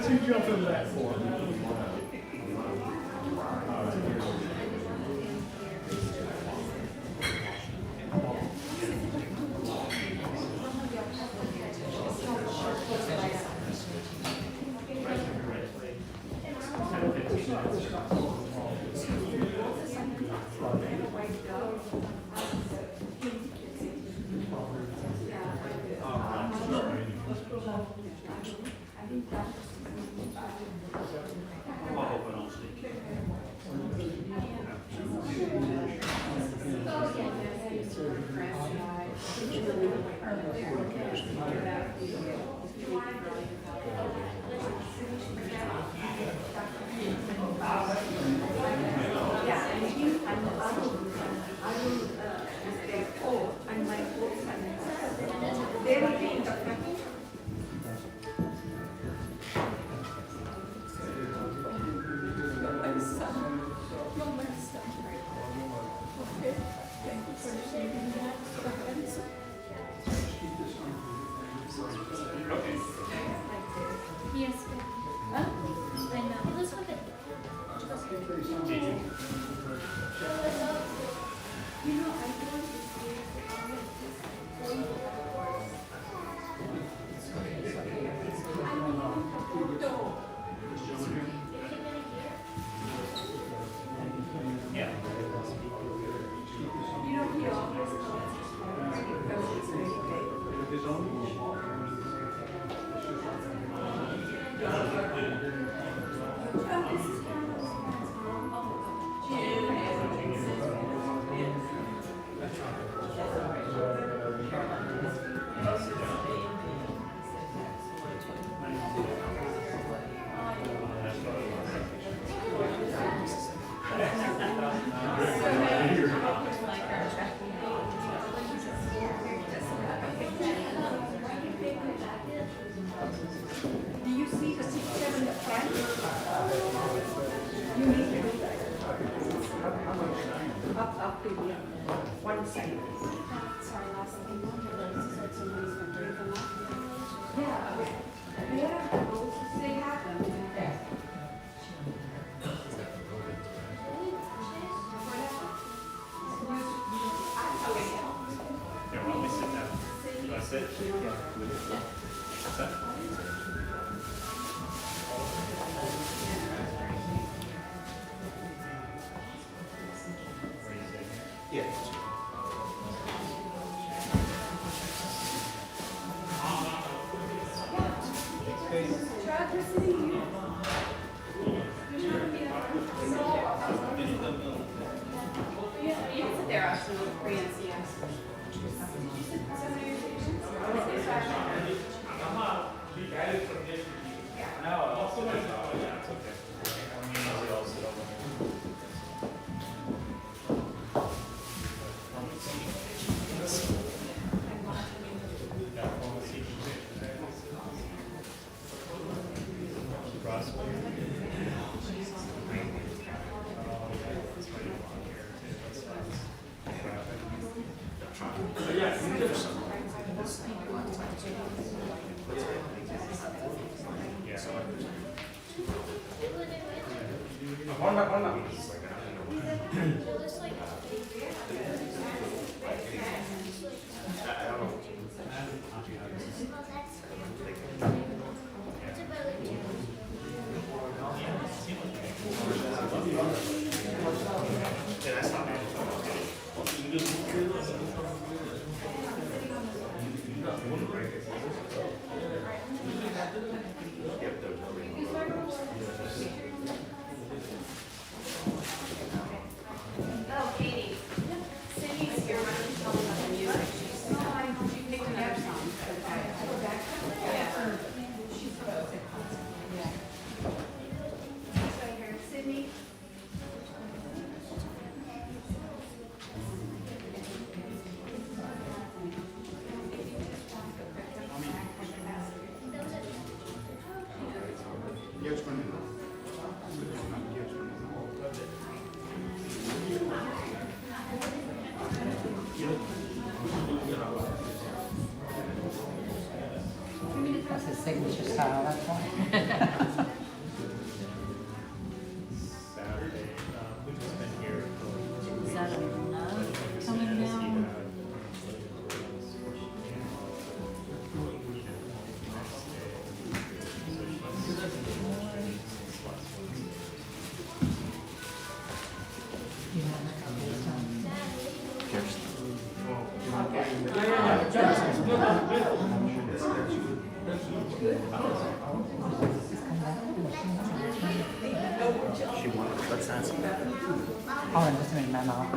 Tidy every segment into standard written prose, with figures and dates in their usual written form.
What you jumping back for? signature style, that's why. Saturday, we've just been here for. Is that enough coming down? She wanted, what's that? Oh, I'm just doing memo.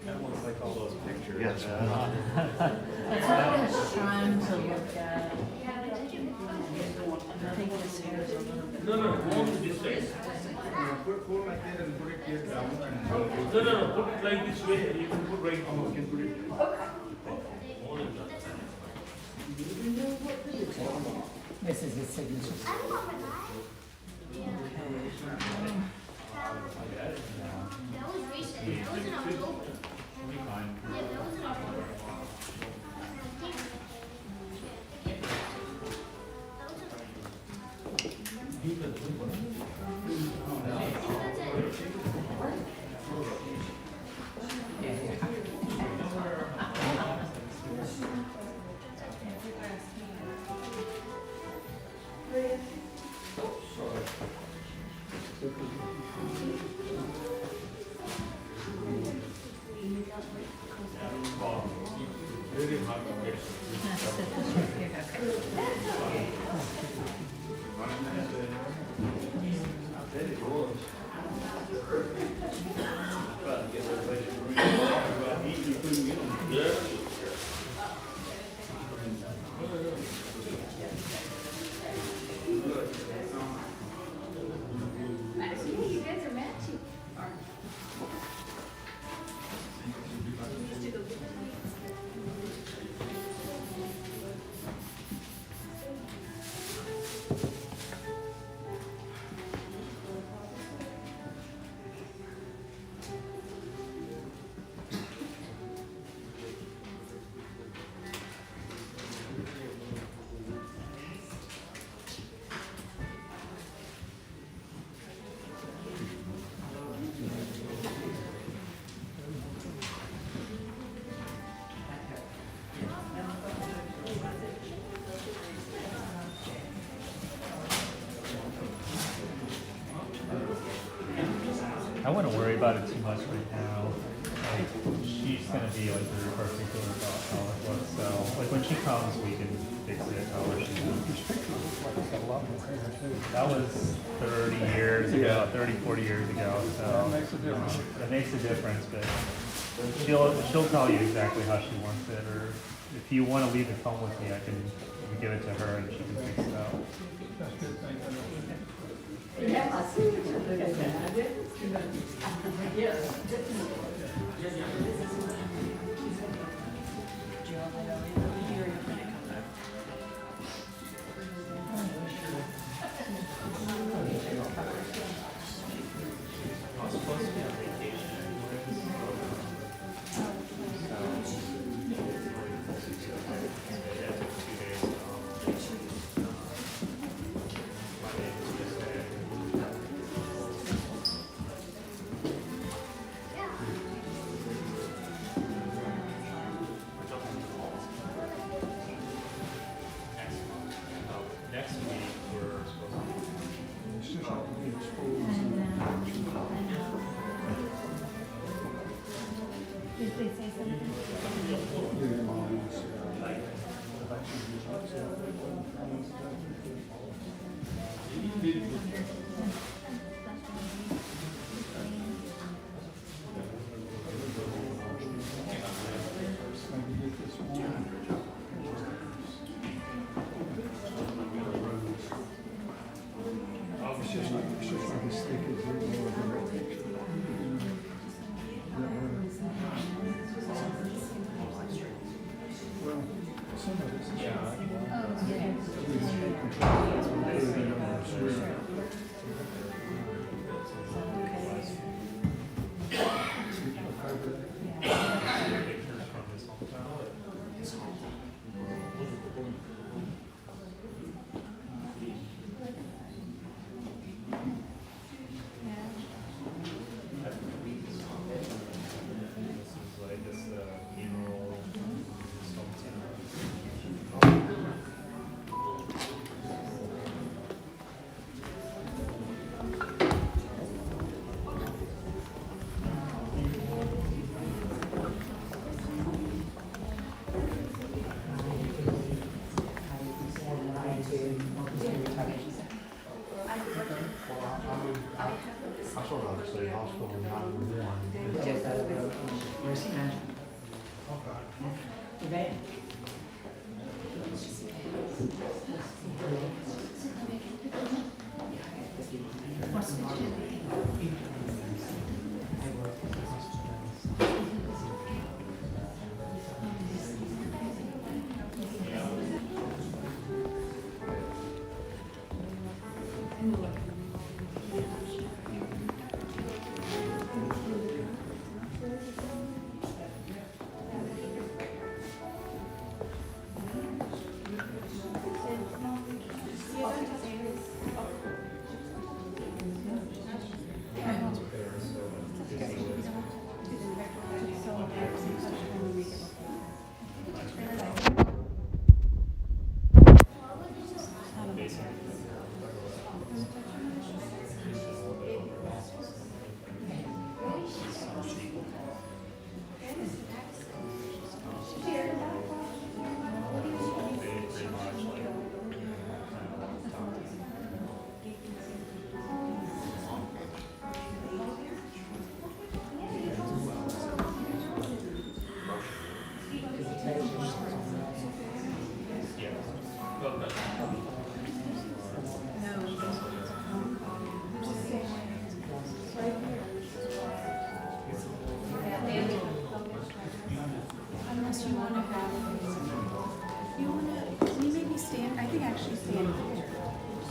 That looks like all those pictures. Yes. That's what I was trying to look at. I think his hair is a little bit. No, go to this side. Put like that and put it here down and. No, put it like this way, you can put right here. You can put it. This is his signature. That was recent. That was in October. Yeah, that was in October. You guys are matching. I wouldn't worry about it too much right now. Like, she's gonna be like very particular about how it looks, so like when she comes, we can fix it however she wants. That was 30 years ago, 30, 40 years ago, so it makes a difference, but she'll tell you exactly how she wants it, or if you want to leave the phone with me, I can give it to her and she can fix it out. Next week, we're supposed Did they say something? Unless you want to have, can you maybe stand, I think actually stand here.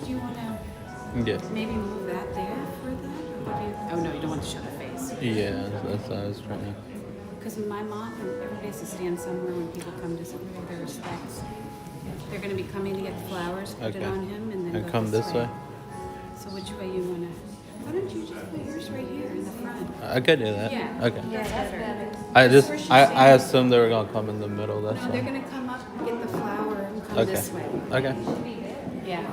Do you want to Yeah. maybe move that there for that? Or what do you, oh no, you don't want to show the face. Yeah, that's what I was trying to. Because my mom and everybody has to stand somewhere when people come to pay their respects. They're going to be coming to get the flowers, put it Okay. on him, and then And go come this way? So which way you want to? Why don't you just put yours right here in the front? I could do that. Yeah. Okay. Yeah, that's better. I just That's I, where she's I assumed they were gonna come in the middle. That's No, they're all. going to come up, get the flower, and come Okay. this way. Okay. Yeah,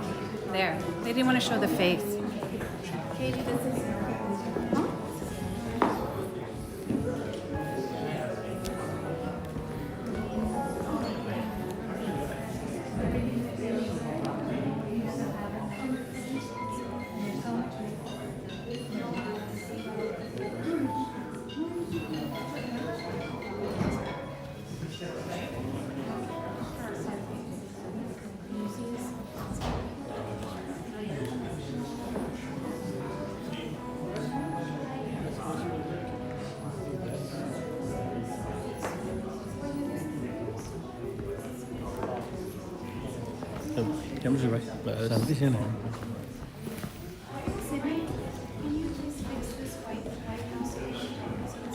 there. They didn't want to show the face. Katie, this is. Huh? Chấm rồi. Làm cái xe này. Sydney, can you please fix this white house?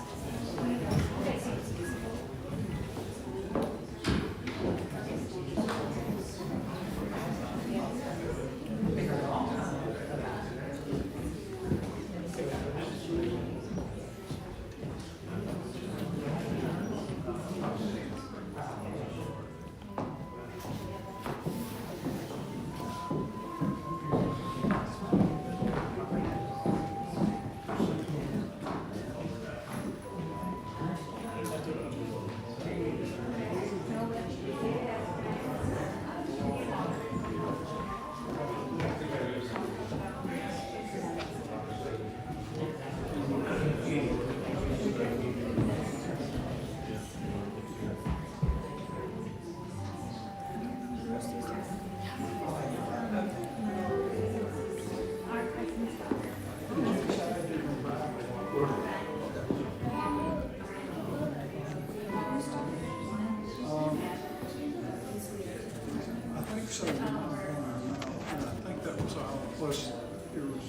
And I think that was all, plus there was,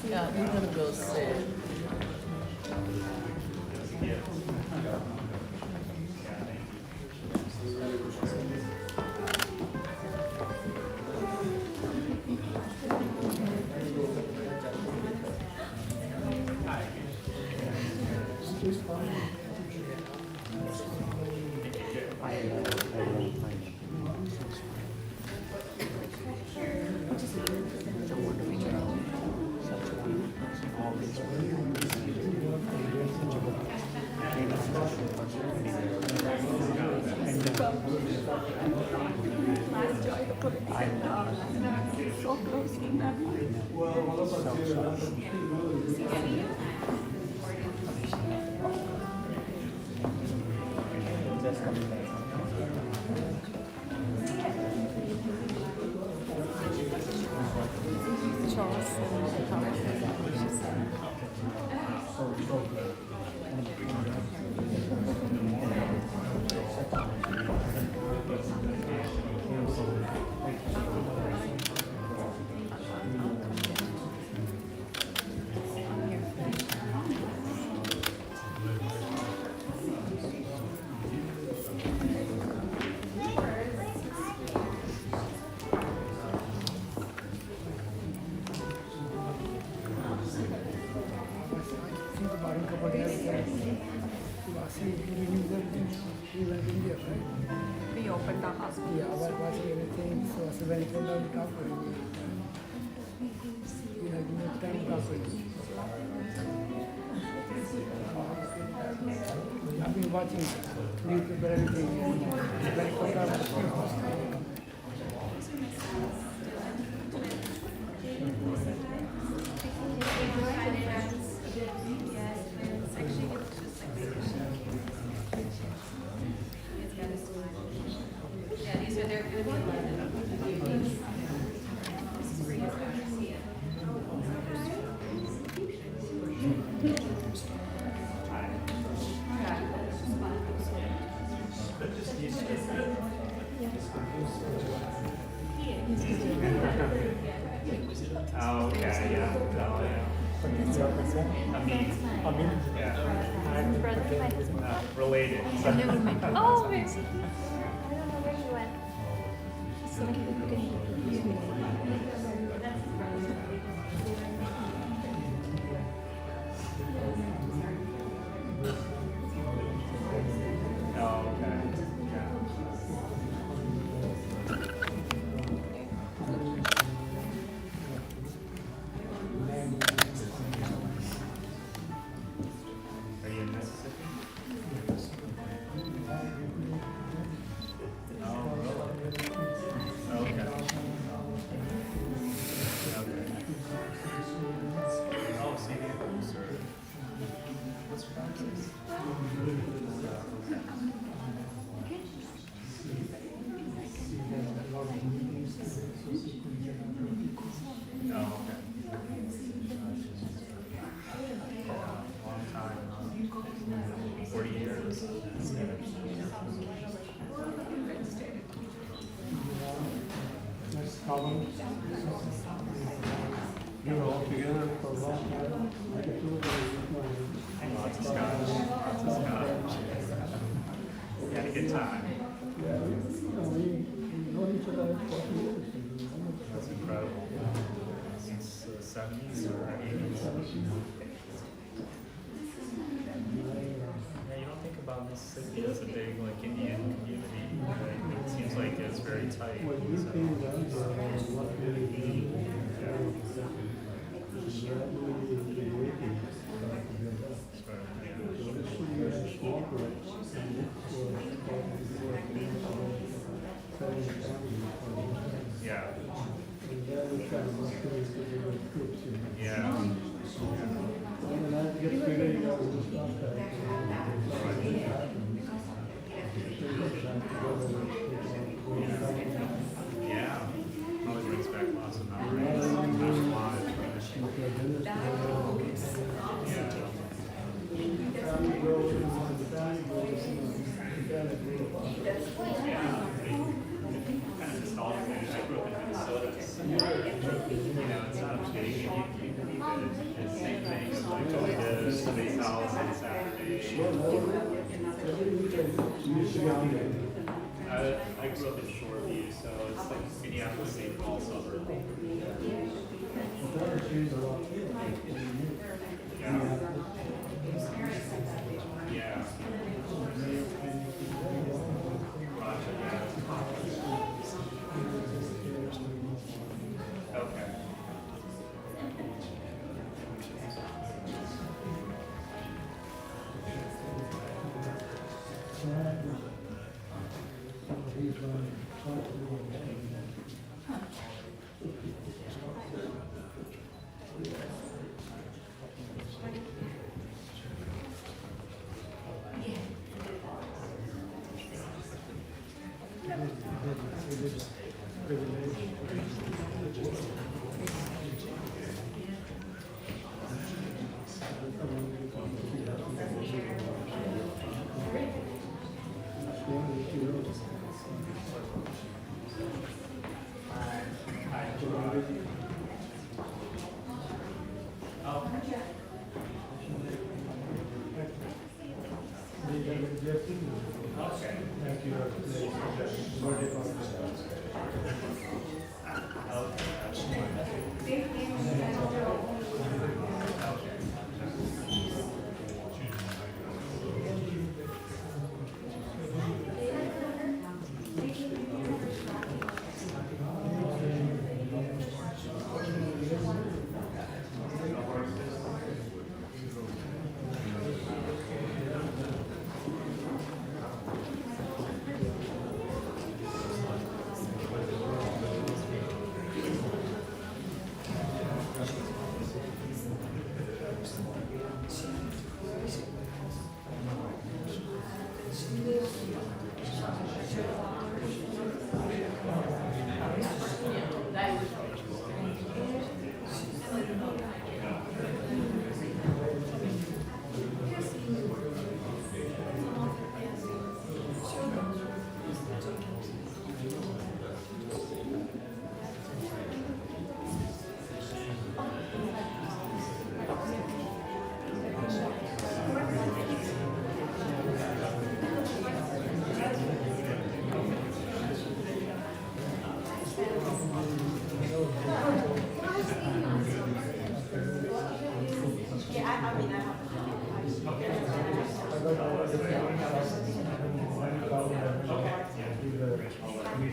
Yeah, we're gonna go sit. went to India, right? We opened the hospital. Yeah, I was watching everything. So when he came down to talk with me, you know, give me time to talk with you. I've been watching YouTube and everything, and very quick. Yeah, these are their good ones. Oh, okay, yeah. Oh, yeah. I mean, yeah. Related. Oh, where? I don't know where he went. So many people can use me. Oh, okay. Yeah. Are you in Mississippi? Oh, really? Okay. Okay. Oh, see, what's Francis? Oh, okay. Long time, 40 years. You were all together for a long time. Lots of scotch. Lots of scotch. You had a good time. Yeah, we know each other for 40 years. That's incredible. Since the 70s or 80s. Yeah, you don't think about Mississippi as a big like Indian community. Right? It seems like it's very tight. Well, you So, came down to what really yeah. Yeah. Yeah. And I get figured you know, we'll stop that. Yeah. Always brings back lots of memories. Not live, kind of nostalgic. I grew up in Minnesota. You know, it's not a big it's the same thing as like going to somebody's house on Saturday. I grew up in Shoreview, so it's like Minneapolis, St. Paul suburb. Yeah. Yeah. Roger, yeah. Okay.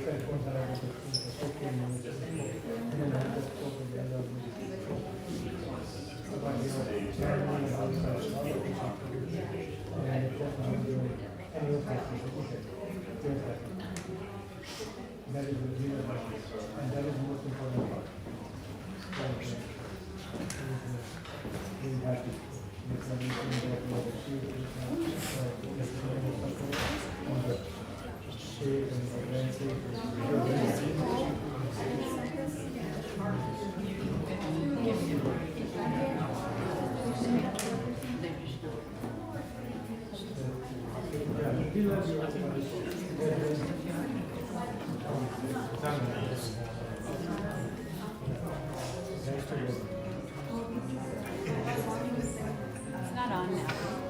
cell phones are able to speak for 15 minutes. And then I just spoke with the other about ceremony and all this other stuff. And it's just not doing any of that. That is the real and that is the most important part. Being happy. Because everything that we have achieved is now, on the shape and the landscape. It's not on now.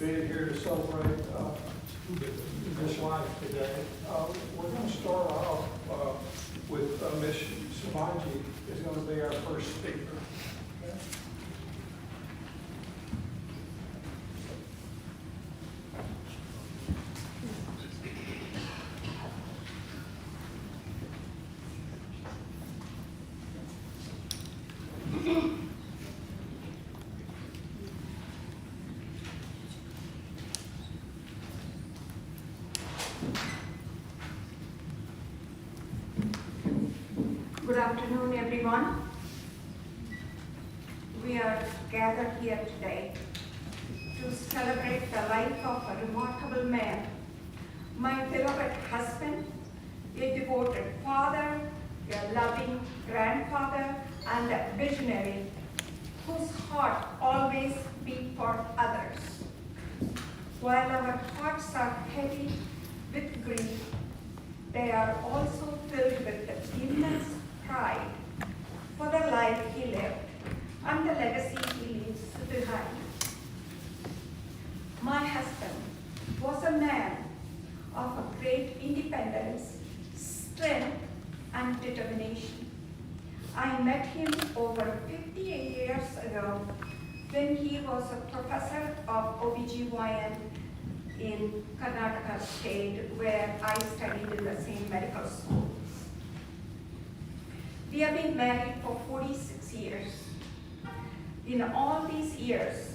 being here to celebrate this life today. We're going to start off with Ms. Shivangi is going to be our first speaker. Okay? Good afternoon, everyone. We are gathered here today to celebrate the life of a remarkable man, my beloved husband, a devoted father, a loving grandfather, and a visionary whose heart always beat for others. While our hearts are heavy with grief, they are also filled with the immense pride for the life he lived and the legacy he leaves behind. My husband was a man of a great independence, strength, and determination. I met him over 58 years ago when he was a professor of OBGYN in Karnataka state, where I studied in the same medical school. We have been married for 46 years. In all these years,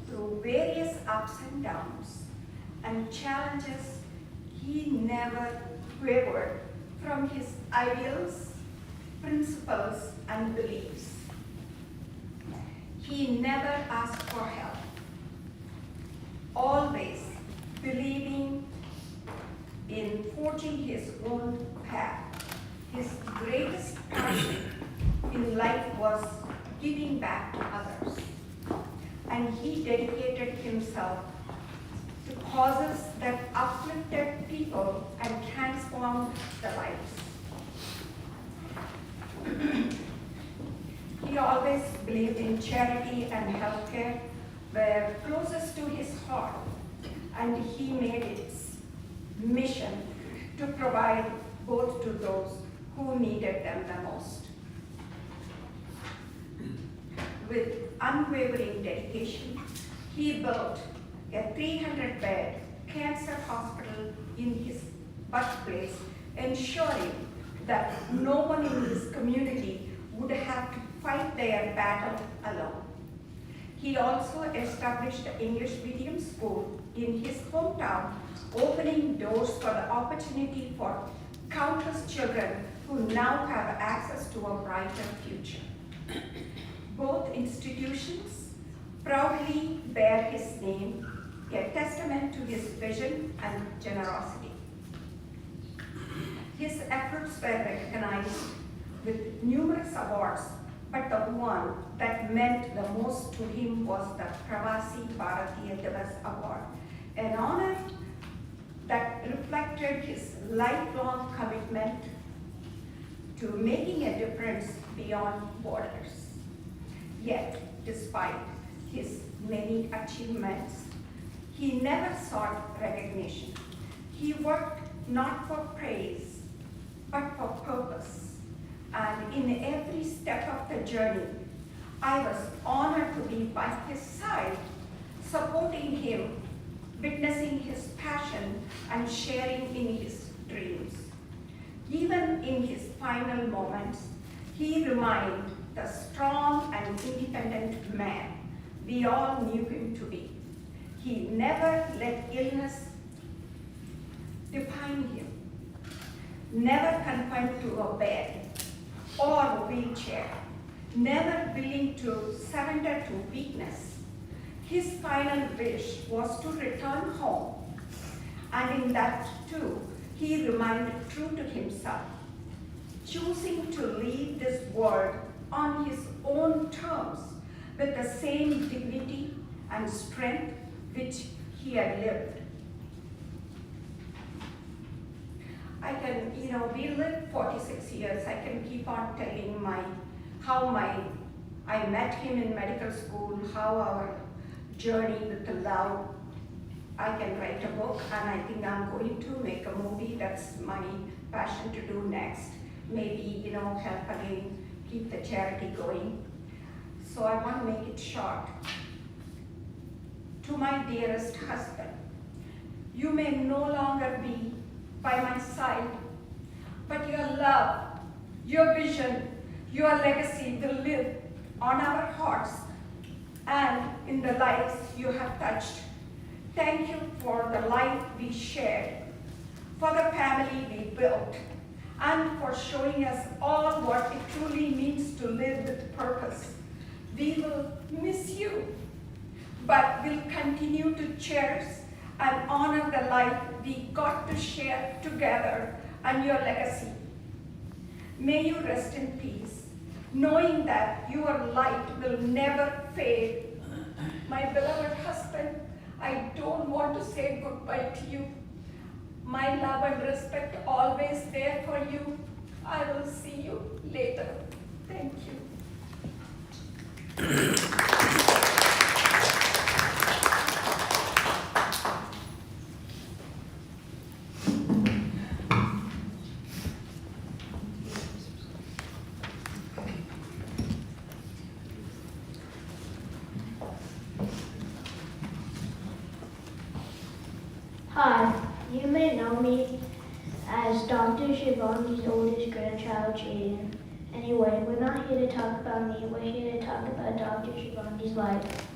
through various ups and downs and challenges, he never wavered from his ideals, principles, and beliefs. He never asked for help, always believing in forging his own path. His greatest passion in life was giving back to others, and he dedicated himself to causes that uplifted people and transformed their lives. He always believed in charity and healthcare were closest to his heart, and he made its mission to provide both to those who needed them the most. With unwavering dedication, he built a 300-bed cancer hospital in his birthplace, ensuring that no one in his community would have to fight their battle alone. He also established an English medium school in his hometown, opening doors for the opportunity for countless children who now have access to a brighter future. Both institutions proudly bear his name, a testament to his vision and generosity. His efforts were recognized with numerous awards, but the one that meant the most to him was the Pravasi Bharatiya Divas Award, an honor that reflected his lifelong commitment to making a difference beyond borders. Yet, despite his many achievements, he never sought recognition. He worked not for praise, but for purpose. And in every step of the journey, I was honored to be by his side, supporting him, witnessing his passion, and sharing in his dreams. Even in his final moments, he remained the strong and independent man we all knew him to be. He never let illness define him, never confined to a bed or a wheelchair, never willing to surrender to weakness. His final wish was to return home, and in that too, he remained true to himself, choosing to leave this world on his own terms with the same dignity and strength which he had lived. We lived 46 years. I can keep on telling how I met him in medical school, how our journey with the love, I can write a book, and I think I'm going to make a movie. That's my passion to do next. Maybe, help again, keep the charity going. So I want to make it short. To my dearest husband, you may no longer be by my side, but your love, your vision, your legacy will live on our hearts and in the lives you have touched. Thank you for the life we shared, for the family we built, and for showing us all what it truly means to live with purpose. We will miss you, but we'll continue to cherish and honor the life we got to share together and your legacy. May you rest in peace, knowing that your light will never fade. My beloved husband, I don't want to say goodbye to you. My love and respect always there for you. I will see you later. Thank you. Hi, you may know me as Dr. Shivangi's oldest grandchild, Jaden. Anyway, we're not here to talk about me, we're here to talk about Dr. Shivangi's life.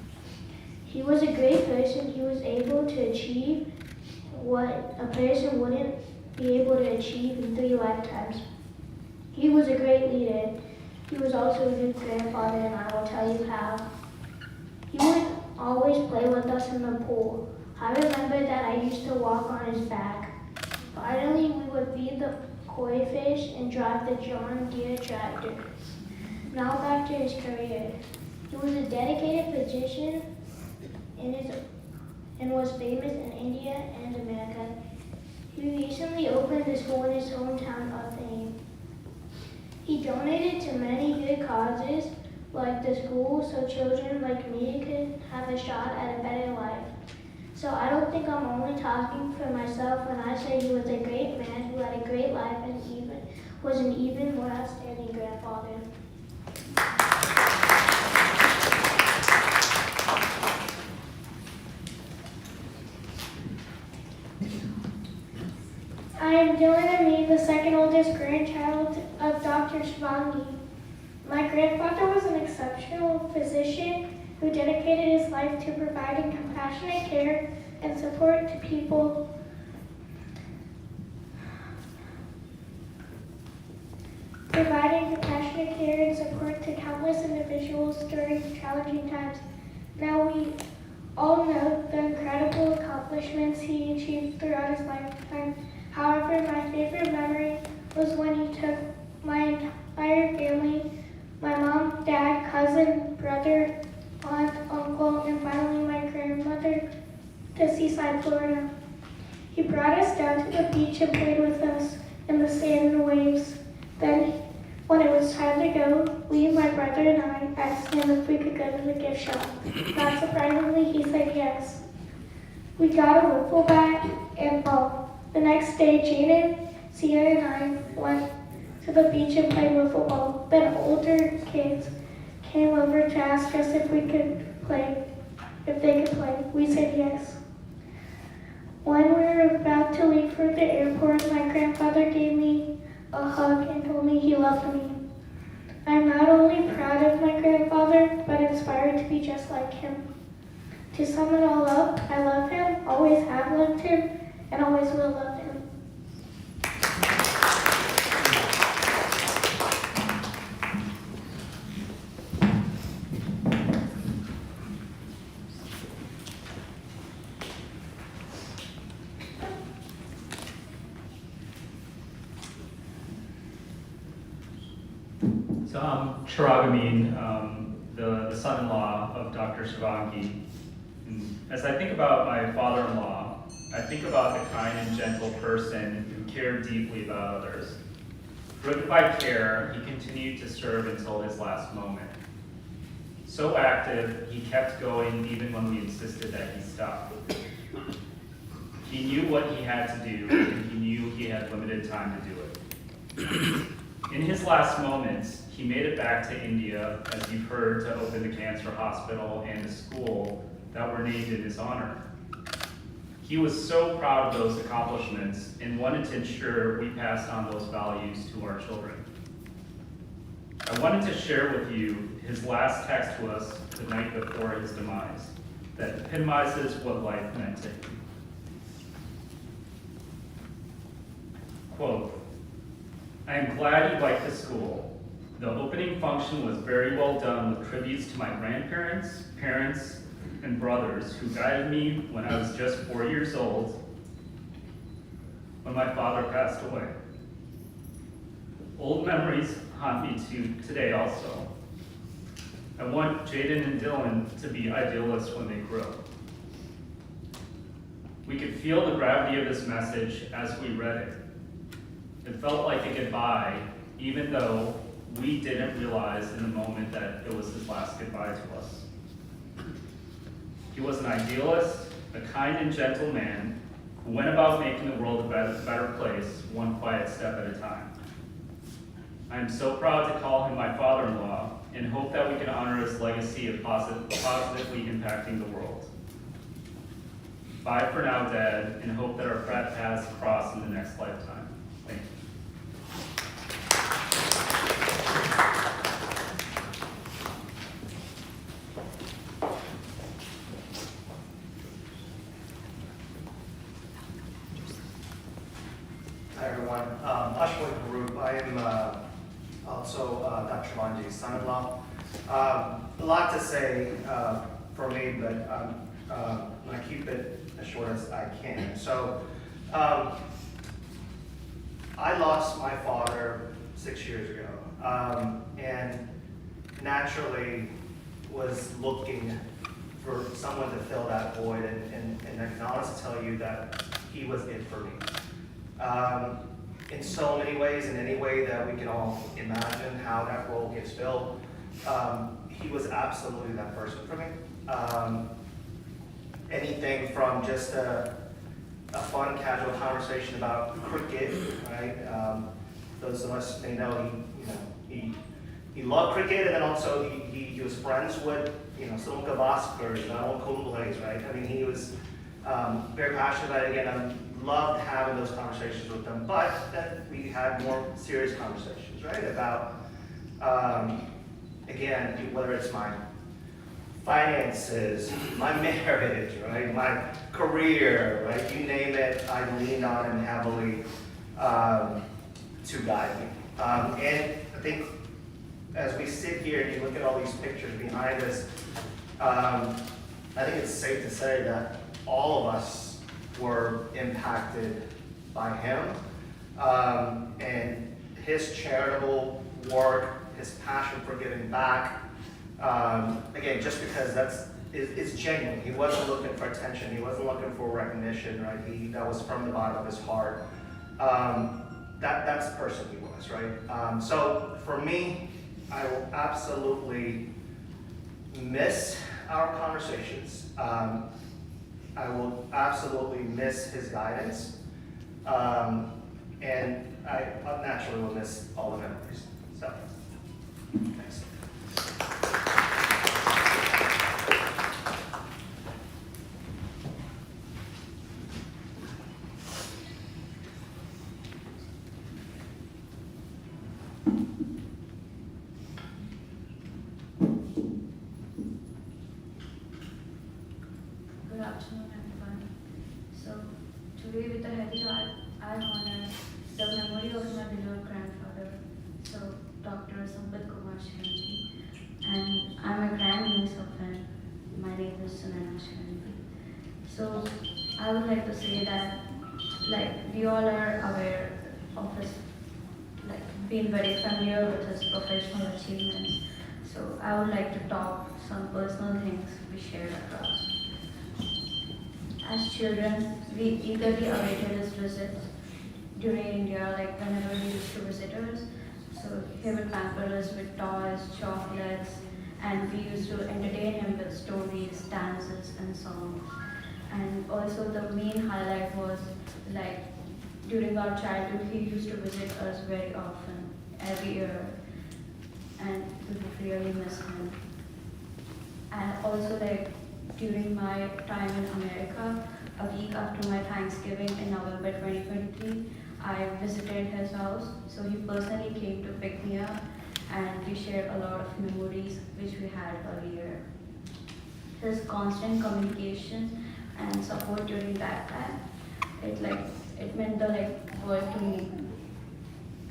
He was a great person. He was able to achieve what a person wouldn't be able to achieve in 3 lifetimes. He was a great leader. He was also a good grandfather, and I will tell you how. He would always play with us in the pool. I remember that I used to walk on his back. Finally, we would feed the koi fish and drive the John Deere tractor. Now back to his career. He was a dedicated physician and was famous in India and America. He recently opened a school in his hometown of Fame. He donated to many good causes like the school so children like me could have a shot at a better life. So I don't think I'm only talking for myself when I say he was a great man who had a great life and was an even more outstanding grandfather. I am Dylan Ami, the second oldest grandchild of Dr. Shivangi. My grandfather was an exceptional physician who dedicated his life to providing compassionate care and support to people. Providing compassionate care and support to countless individuals during challenging times. Now we all know the incredible accomplishments he achieved throughout his lifetime. However, my favorite memory was when he took my entire family, my mom, dad, cousin, brother, aunt, uncle, and finally my grandmother to Seaside, Florida. He brought us down to the beach and played with us in the sand and waves. Then, when it was time to go, we, my brother and I, asked him if we could go to the gift shop. Not surprisingly, he said yes. We got a wiffle bat and ball. The next day, Jaden, Sia, and I went to the beach and played wiffle ball. Then older kids came over to ask us if they could play. We said yes. When we were about to leave for the airport, my grandfather gave me a hug and told me he loved me. I'm not only proud of my grandfather, but inspired to be just like him. To sum it all up, I love him, always have loved him, and always will love him. So I'm Chirag Amin, the son-in-law of Dr. Shivangi. And as I think about my father-in-law, I think about the kind and gentle person who cared deeply about others. Driven by care, he continued to serve until his last moment. So active, he kept going even when we insisted that he stop. He knew what he had to do, and he knew he had limited time to do it. In his last moments, he made it back to India, as you've heard, to open the cancer hospital and a school that were named in his honor. He was so proud of those accomplishments and wanted to ensure we passed on those values to our children. I wanted to share with you his last text to us the night before his demise that epitomizes what life meant to him. Quote, "I am glad you liked the school. The opening function was very well done with tributes to my grandparents, parents, and brothers who guided me when I was just 4 years old when my father passed away. Old memories haunt me today also. I want Jaden and Dylan to be idealists when they grow." We could feel the gravity of this message as we read it. It felt like a goodbye, even though we didn't realize in the moment that it was his last goodbye to us. He was an idealist, a kind and gentle man who went about making the world a better place, one quiet step at a time. I am so proud to call him my father-in-law and hope that we can honor his legacy of positively impacting the world. Bye for now, Dad, and hope that our paths cross in the next lifetime. Thank you. Hi everyone, Ashwin Group. I am also Dr. Shivangi's son-in-law. A lot to say for me, but I'm going to keep it as short as I can. So, I lost my father 6 years ago, and naturally was looking for someone to fill that void, and I can honestly tell you that he was it for me. In so many ways, in any way that we can all imagine how that role gets filled, he was absolutely that person for me. Anything from just a fun, casual conversation about cricket, right? Those of us may know he loved cricket, and then also he was friends with some Gavaskars and all Kumblays, right? I mean, he was very passionate about it. Again, I loved having those conversations with them, but then we had more serious conversations, right? About, again, whether it's my finances, my marriage, right? My career, right? You name it, I leaned on him heavily to guide me. And I think as we sit here and you look at all these pictures behind us, I think it's safe to say that all of us were impacted by him. And his charitable work, his passion for giving back, again, just because it's genuine. He wasn't looking for attention. He wasn't looking for recognition, right? That was from the bottom of his heart. That's the person he was, right? So for me, I will absolutely miss our conversations. I will absolutely miss his guidance. And I naturally will miss all the memories. So, thanks. Good afternoon, everyone. So, today with a heavy heart, I honor the memory of my beloved grandfather, so Dr. Sampatkumar Shivangi, and I'm a grandniece of him. My name is Shivangi. So, I would like to say that, we all are aware of his, being very familiar with his professional achievements. So, I would like to talk some personal things we shared across. As children, we eagerly awaited his visits during India, whenever he used to visit us. So he would pamper us with toys, chocolates, and we used to entertain him with stories, dances, and songs. And also the main highlight was like during our childhood, he used to visit us very often, every year, and we would really miss him. And also like during my time in America, a week after my Thanksgiving in November 2023, I visited his house. So he personally came to pick me up, and we shared a lot of memories which we had earlier. His constant communication and support during that time, it meant the world to me.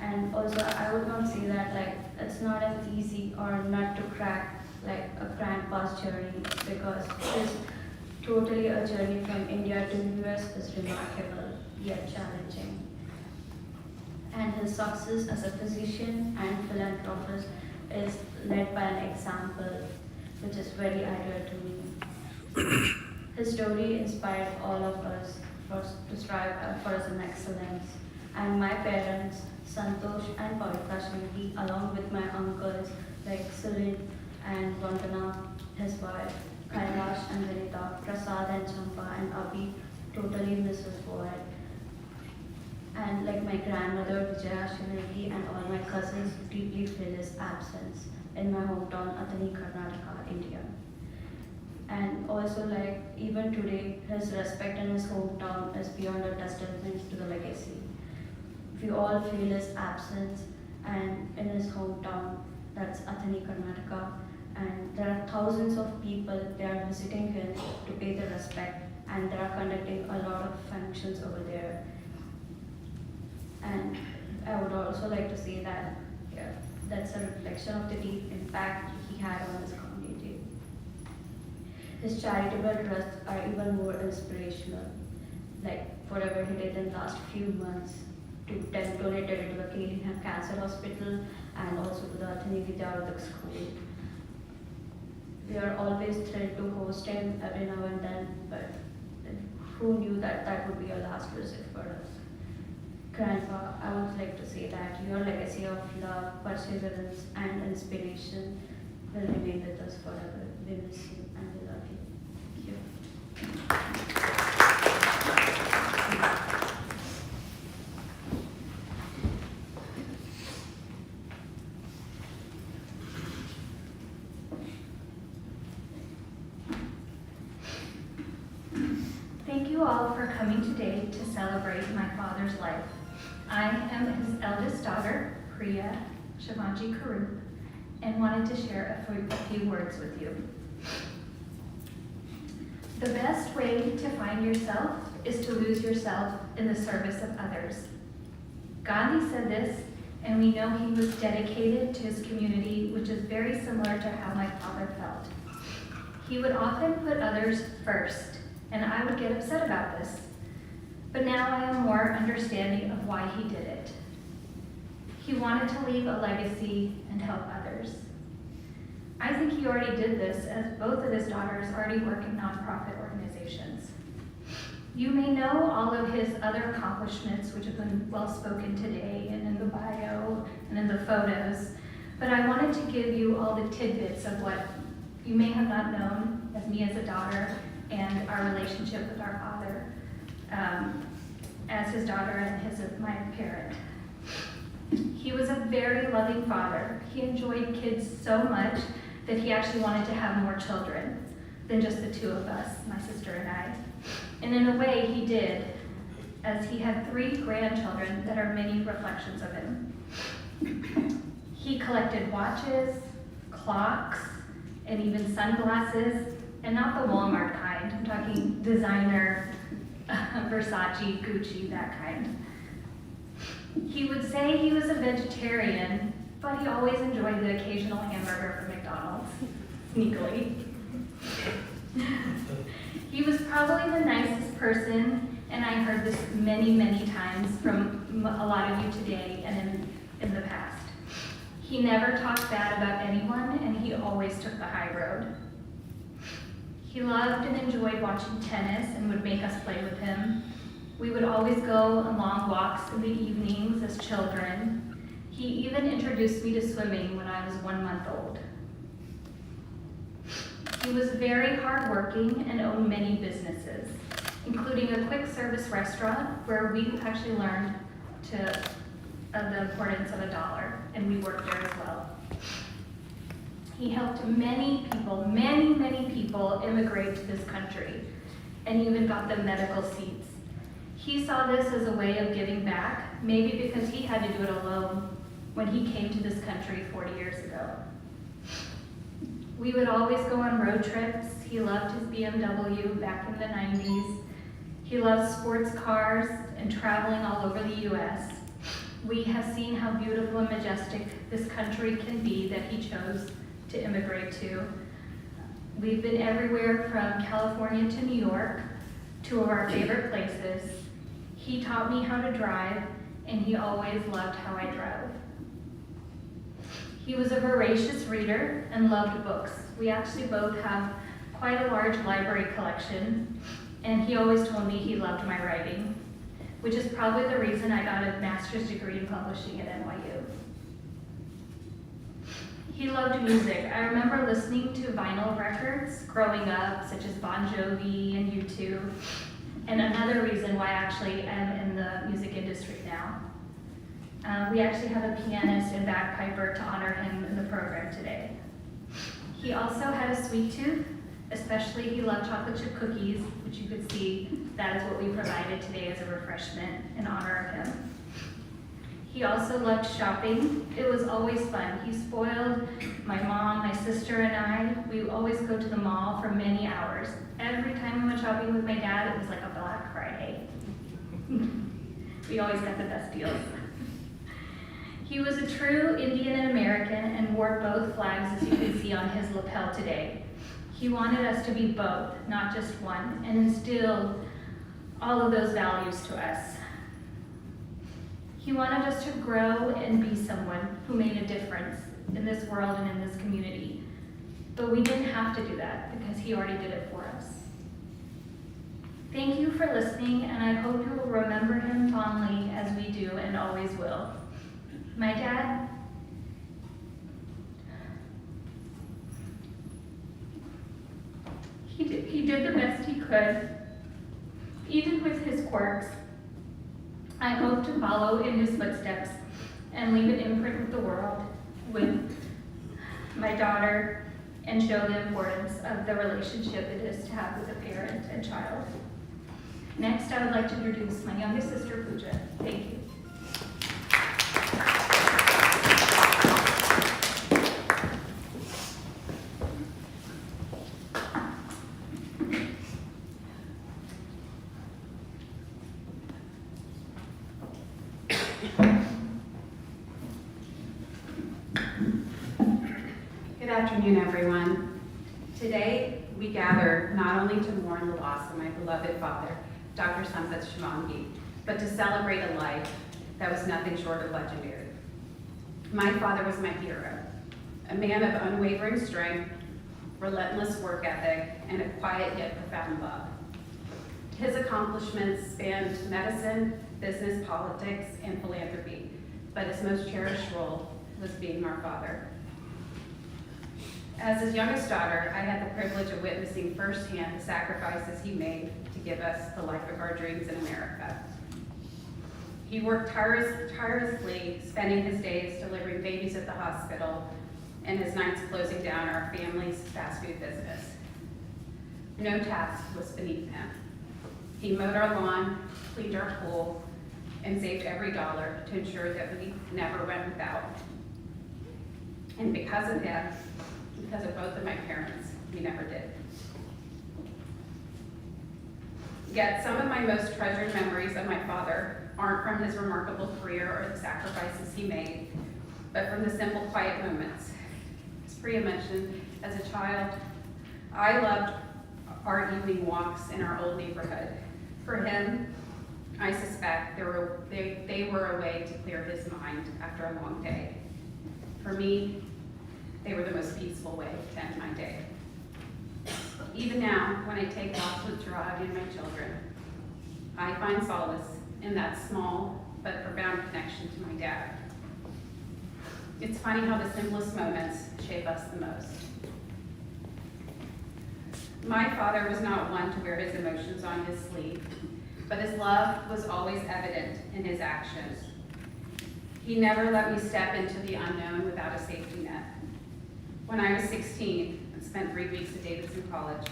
And also I would not say that it's not as easy or not to crack like a grandpa's journey, because it's totally a journey from India to US is remarkable yet challenging. And his success as a physician and philanthropist is led by an example which is very ideal to me. His story inspired all of us to strive for his excellence. And my parents, Santosh and Pavitra Shivangi, along with my uncles like Sulin and Vandana, his wife, Kailash and Vinita, Prasad and Champa and Abhi, totally miss his boy. And like my grandmother, Vijaya Shivangi, and all my cousins deeply feel his absence in my hometown, Athani, Karnataka, India. And also like even today, his respect in his hometown is beyond a testament to the legacy. We all feel his absence, and in his hometown, that's Athani, Karnataka, and there are thousands of people, they are visiting him to pay the respect, and they are conducting a lot of functions over there. And I would also like to say that that's a reflection of the deep impact he had on his community. His charitable trusts are even more inspirational, like whatever he did in the last few months to donate it to the Kalinga Cancer Hospital and also to the Athani Vidyavardak School. We are always thrilled to host him every now and then, but who knew that that would be a last visit for us. Grandpa, I would like to say that your legacy of love, perseverance, and inspiration will remain with us forever. We miss you and we love you. Thank you. Thank you all for coming today to celebrate my father's life. I am his eldest daughter, Priya Shivangi Karup, and wanted to share a few words with you. The best way to find yourself is to lose yourself in the service of others. Gandhi said this, and we know he was dedicated to his community, which is very similar to how my father felt. He would often put others first, and I would get upset about this. But now I am more understanding of why he did it. He wanted to leave a legacy and help others. I think he already did this, as both of his daughters already work in nonprofit organizations. You may know all of his other accomplishments, which have been well spoken today and in the bio and in the photos, but I wanted to give you all the tidbits of what you may have not known as me as a daughter and our relationship with our father as his daughter and my parent. He was a very loving father. He enjoyed kids so much that he actually wanted to have more children than just the two of us, my sister and I. And in a way, he did, as he had 3 grandchildren that are many reflections of him. He collected watches, clocks, and even sunglasses, and not the Walmart kind. I'm talking designer, Versace, Gucci, that kind. He would say he was a vegetarian, but he always enjoyed the occasional hamburger from McDonald's, sneakily. He was probably the nicest person, and I heard this many, many times from a lot of you today and in the past. He never talked bad about anyone, and he always took the high road. He loved and enjoyed watching tennis and would make us play with him. We would always go on long walks in the evenings as children. He even introduced me to swimming when I was 1 month old. He was very hardworking and owned many businesses, including a quick service restaurant where we actually learned of the importance of $1, and we worked there as well. He helped many people immigrate to this country and even got them medical seats. He saw this as a way of giving back, maybe because he had to do it alone when he came to this country 40 years ago. We would always go on road trips. He loved his BMW back in the 90s. He loves sports cars and traveling all over the US. We have seen how beautiful and majestic this country can be that he chose to immigrate to. We've been everywhere from California to New York, two of our favorite places. He taught me how to drive, and he always loved how I drove. He was a voracious reader and loved books. We actually both have quite a large library collection, and he always told me he loved my writing, which is probably the reason I got a master's degree in publishing at NYU. He loved music. I remember listening to vinyl records growing up, such as Bon Jovi and U2, and another reason why I actually am in the music industry now. We actually have a pianist and bagpiper to honor him in the program today. He also had a sweet tooth, especially he loved chocolate chip cookies, which you could see that is what we provided today as a refreshment in honor of him. He also loved shopping. It was always fun. He spoiled my mom, my sister, and I. We would always go to the mall for many hours. Every time we went shopping with my dad, it was like a Black Friday. We always got the best deals. He was a true Indian and American and wore both flags, as you can see on his lapel today. He wanted us to be both, not just one, and instilled all of those values to us. He wanted us to grow and be someone who made a difference in this world and in this community. But we didn't have to do that because he already did it for us. Thank you for listening, and I hope you will remember him fondly as we do and always will. My dad, he did the best he could, even with his quirks. I hope to follow in his footsteps and leave an imprint with the world, with my daughter, and show the importance of the relationship it is to have with a parent and child. Next, I would like to introduce my youngest sister, Pooja. Thank you. Good afternoon, everyone. Today, we gather not only to mourn the loss of my beloved father, Dr. Sampatkumar Shivangi, but to celebrate a life that was nothing short of legendary. My father was my hero, a man of unwavering strength, relentless work ethic, and a quiet yet profound love. His accomplishments spanned medicine, business, politics, and philanthropy, but his most cherished role was being our father. As his youngest daughter, I had the privilege of witnessing firsthand the sacrifices he made to give us the life of our dreams in America. He worked tirelessly, spending his days delivering babies at the hospital and his nights closing down our family's fast food business. No task was beneath him. He mowed our lawn, cleaned our pool, and saved every dollar to ensure that we never went without. And because of him, because of both of my parents, we never did. Yet some of my most treasured memories of my father aren't from his remarkable career or the sacrifices he made, but from the simple, quiet moments. As Priya mentioned, as a child, I loved our evening walks in our old neighborhood. For him, I suspect they were a way to clear his mind after a long day. For me, they were the most peaceful way to end my day. Even now, when I take off with Gerard and my children, I find solace in that small but profound connection to my dad. It's funny how the simplest moments shape us the most. My father was not one to wear his emotions on his sleeve, but his love was always evident in his actions. He never let me step into the unknown without a safety net. When I was 16 and spent 3 weeks at Davidson College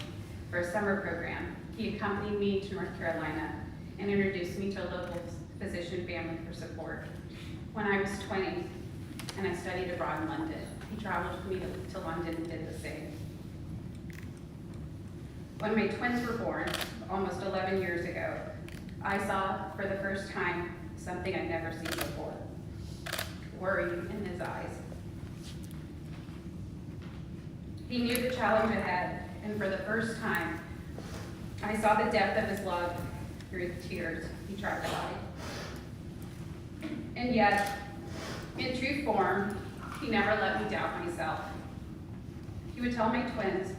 for a summer program, he accompanied me to North Carolina and introduced me to a local physician family for support. When I was 20 and I studied abroad in London, he traveled with me to London and did the same. When my twins were born, almost 11 years ago, I saw for the first time something I'd never seen before: worry in his eyes. He knew the challenge ahead, and for the first time, I saw the depth of his love through the tears he tried to hide. And yet, in true form, he never let me doubt myself. He would tell my twins,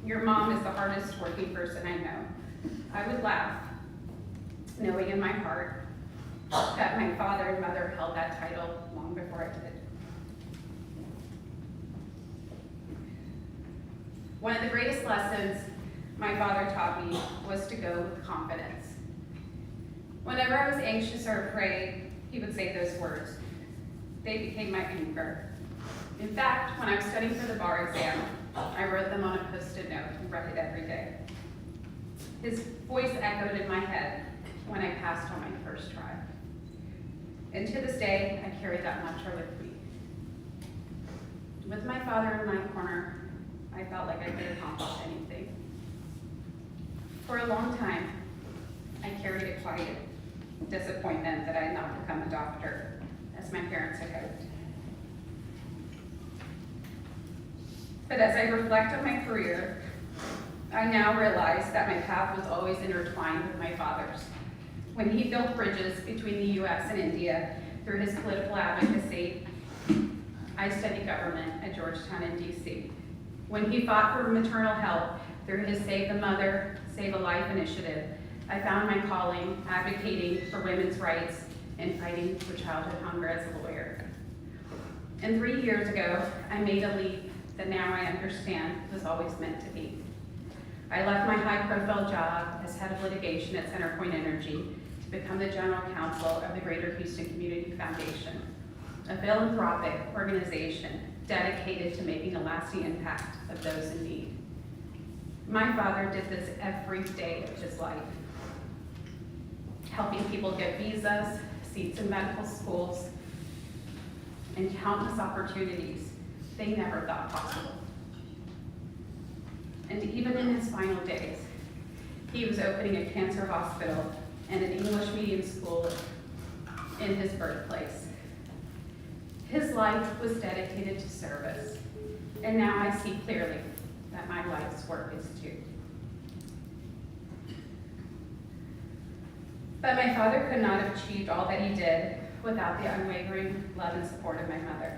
"Your mom is the hardest working person I know." I would laugh, knowing in my heart that my father and mother held that title long before I did. One of the greatest lessons my father taught me was to go with confidence. Whenever I was anxious or afraid, he would say those words. They became my anchor. In fact, when I was studying for the bar exam, I wrote them on a Post-it note and read it every day. His voice echoed in my head when I passed on my first try. And to this day, I carry that mantra with me. With my father in my corner, I felt like I could accomplish anything. For a long time, I carried a quiet disappointment that I had not become a doctor, as my parents had hoped. But as I reflect on my career, I now realize that my path was always intertwined with my father's. When he built bridges between the US and India through his political advocacy, I studied government at Georgetown in DC. When he fought for maternal health through his Save the Mother, Save a Life initiative, I found my calling advocating for women's rights and fighting for childhood hunger as a lawyer. And 3 years ago, I made a leap that now I understand was always meant to be. I left my high-profile job as head of litigation at CenterPoint Energy to become the general counsel of the Greater Houston Community Foundation, a philanthropic organization dedicated to making a lasting impact of those in need. My father did this every day of his life, helping people get visas, seats in medical schools, and countless opportunities they never thought possible. And even in his final days, he was opening a cancer hospital and an English medium school in his birthplace. His life was dedicated to service, and now I see clearly that my life's work is too. But my father could not have achieved all that he did without the unwavering love and support of my mother.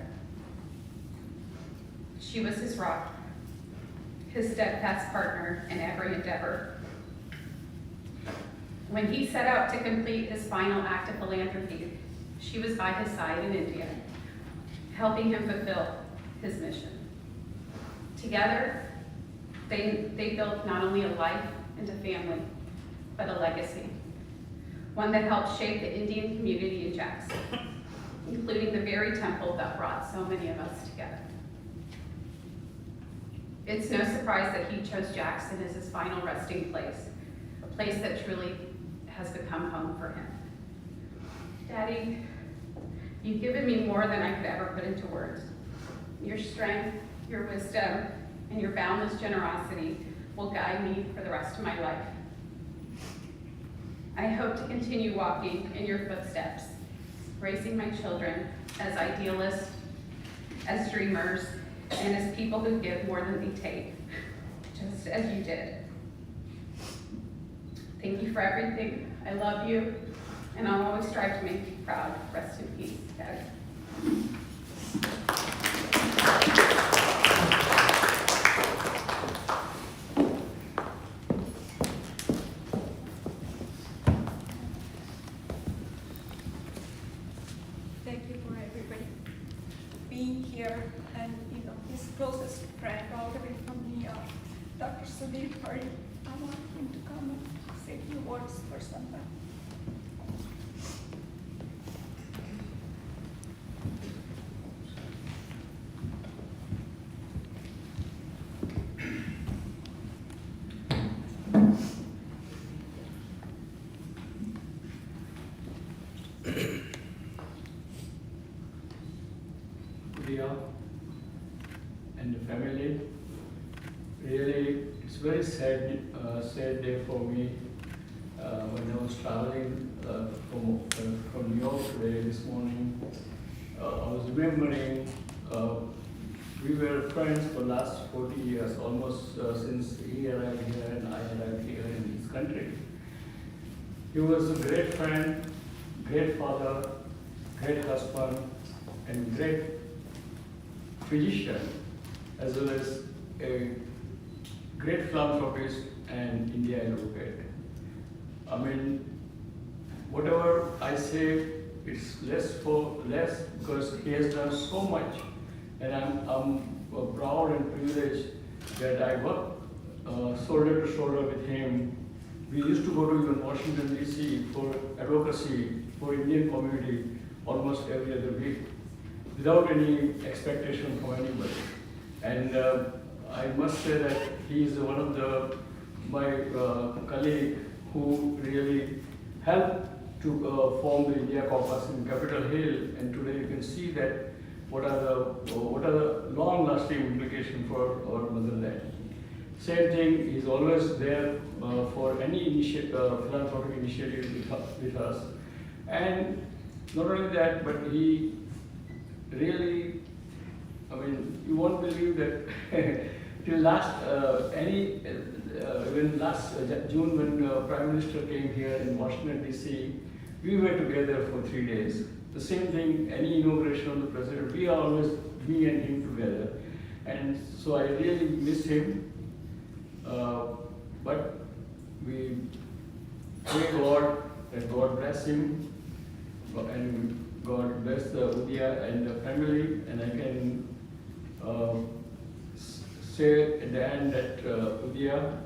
She was his rock, his steadfast partner in every endeavor. When he set out to complete his final act of philanthropy, she was by his side in India, helping him fulfill his mission. Together, they built not only a life and a family, but a legacy, one that helped shape the Indian community in Jackson, including the very temple that brought so many of us together. It's no surprise that he chose Jackson as his final resting place, a place that truly has become home for him. Daddy, you've given me more than I could ever put into words. Your strength, your wisdom, and your boundless generosity will guide me for the rest of my life. I hope to continue walking in your footsteps, raising my children as idealists, as dreamers, and as people who give more than they take, just as you did. Thank you for everything. I love you, and I'll always strive to make you proud. Rest in peace, Daddy. Thank you for everybody being here, and his closest friend all the way from New York. Dr. Sudhir Puri. I want him to come and say a few words for Sampat. Priya and the family. Really, it's very sad, sad day for me when I was traveling from New York today this morning. I was remembering we were friends for the last 40 years, almost since he arrived here and I arrived here in this country. He was a great friend, great father, great husband, and great physician, as well as a great philanthropist and India advocate. I mean, whatever I say, it's less because he has done so much, and I'm proud and privileged that I work shoulder to shoulder with him. We used to go to even Washington DC for advocacy for Indian community almost every other week, without any expectation from anybody. And I must say that he is one of my colleague who really helped to form the India Caucus in Capitol Hill. And today you can see that what are the long-lasting implications for our motherland. Same thing, he's always there for any philanthropic initiative with us. And not only that, but he really, I mean, you won't believe that till even last June when Prime Minister came here in Washington DC, we were together for 3 days. The same thing, any inauguration of the president, we are always, me and him together. And so I really miss him. But we pray God that God bless him and God bless the Udaya and the family. And I can say at the end that Udaya,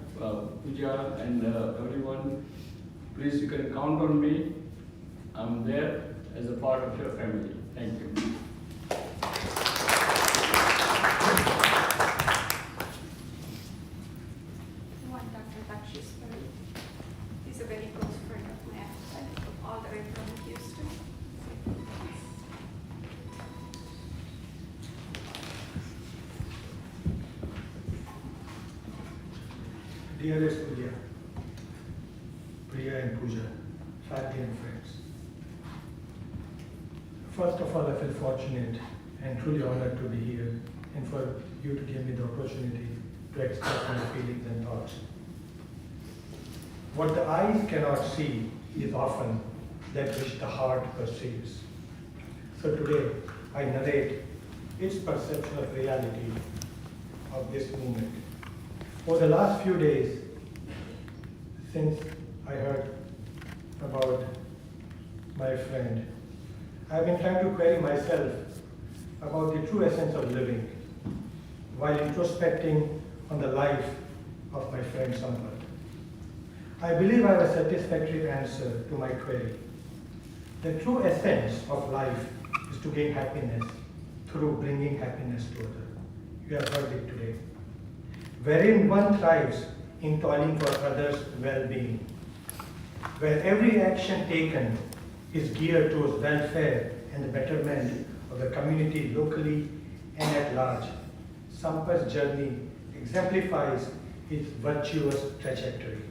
Puja and everyone, please you can count on me. I'm there as a part of your family. Thank you. He's a very close friend of mine, all the way from Houston. Dearest Udaya, Priya and Pooja, family and friends. First of all, I feel fortunate and truly honored to be here and for you to give me the opportunity to express my feelings and thoughts. What the eyes cannot see is often that which the heart perceives. So today, I narrate its perception of reality of this movement. For the last few days, since I heard about my friend, I've been trying to query myself about the true essence of living while introspecting on the life of my friend Sampat. I believe I have a satisfactory answer to my query. The true essence of life is to gain happiness through bringing happiness to others. You have heard it today. Wherein one thrives in toiling for others' well-being, where every action taken is geared towards welfare and the betterment of the community locally and at large. Sampat's journey exemplifies its virtuous trajectory,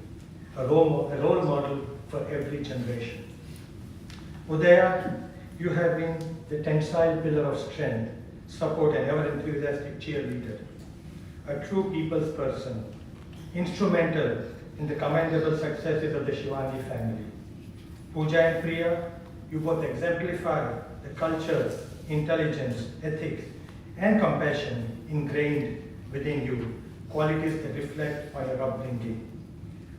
a role model for every generation. Udaya, you have been the tensile pillar of strength, support, and ever-enthusiastic cheerleader, a true people's person, instrumental in the commendable successes of the Shivangi family. Pooja and Priya, you both exemplify the culture, intelligence, ethics, and compassion ingrained within you, qualities that reflect on your upbringing.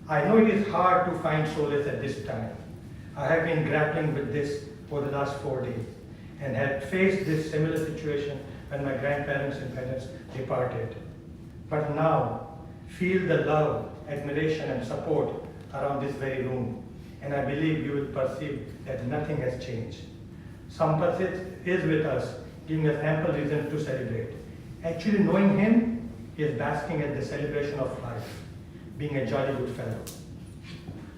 I know it is hard to find solace at this time. I have been grappling with this for the last 4 days and had faced this similar situation when my grandparents and parents departed. But now, feel the love, admiration, and support around this very room, and I believe you will perceive that nothing has changed. Sampath is with us, giving us ample reason to celebrate. Actually, knowing him, he is basking at the celebration of life, being a jolly good fellow.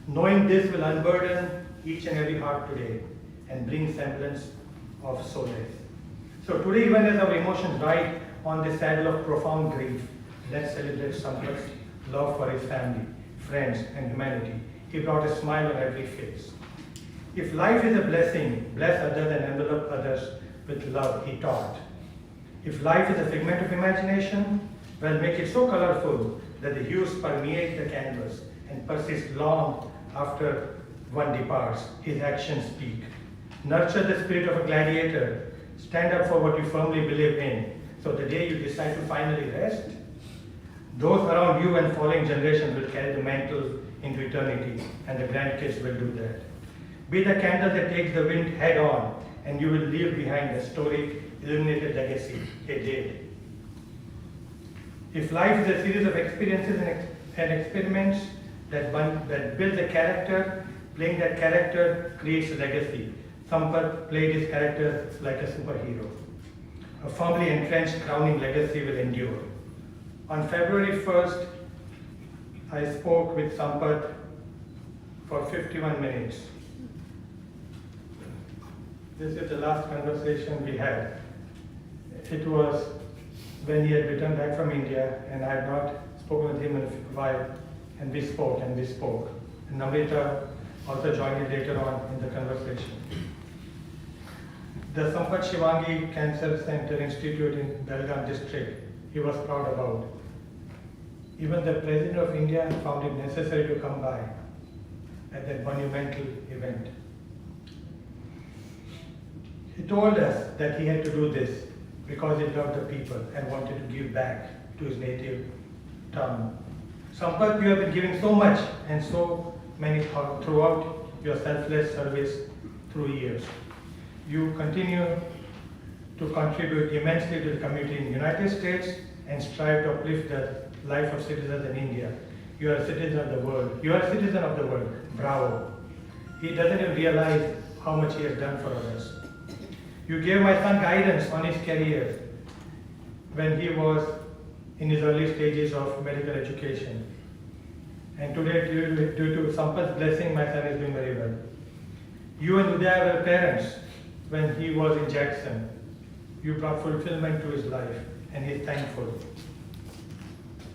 Knowing this will unburden each and every heart today and bring semblance of solace. So today, even as our emotions ride on the saddle of profound grief, let's celebrate Sampath's love for his family, friends, and humanity. He brought a smile on every face. If life is a blessing, bless others and envelop others with love, he taught. If life is a figment of imagination, well, make it so colorful that the hues permeate the canvas and persist long after one departs. His actions speak. Nurture the spirit of a gladiator. Stand up for what you firmly believe in. So the day you decide to finally rest, those around you and following generations will carry the mantle into eternity, and the grandkids will do that. Be the candle that takes the wind head on, and you will leave behind a storic, illuminated legacy. He did. If life is a series of experiences and experiments that build a character, playing that character creates a legacy. Sampath played his character like a superhero. A firmly entrenched crowning legacy will endure. On February 1st, I spoke with Sampath for 51 minutes. This is the last conversation we had. It was when he had returned back from India, and I had not spoken with him in a while, and we spoke and we spoke. And Namrita also joined me later on in the conversation. The Sampatkumar Shivangi Cancer Center Institute in Belgaum district, he was proud about. Even the President of India found it necessary to come by at that monumental event. He told us that he had to do this because he loved the people and wanted to give back to his native town. Sampath, you have been giving so much and so many throughout your selfless service through years. You continue to contribute immensely to the community in the United States and strive to uplift the life of citizens in India. You are a citizen of the world. You are a citizen of the world. Bravo. He doesn't even realize how much he has done for others. You gave my son guidance on his career when he was in his early stages of medical education. And today, due to Sampath's blessing, my son is doing very well. You and Udaya were parents when he was in Jackson. You brought fulfillment to his life, and he is thankful.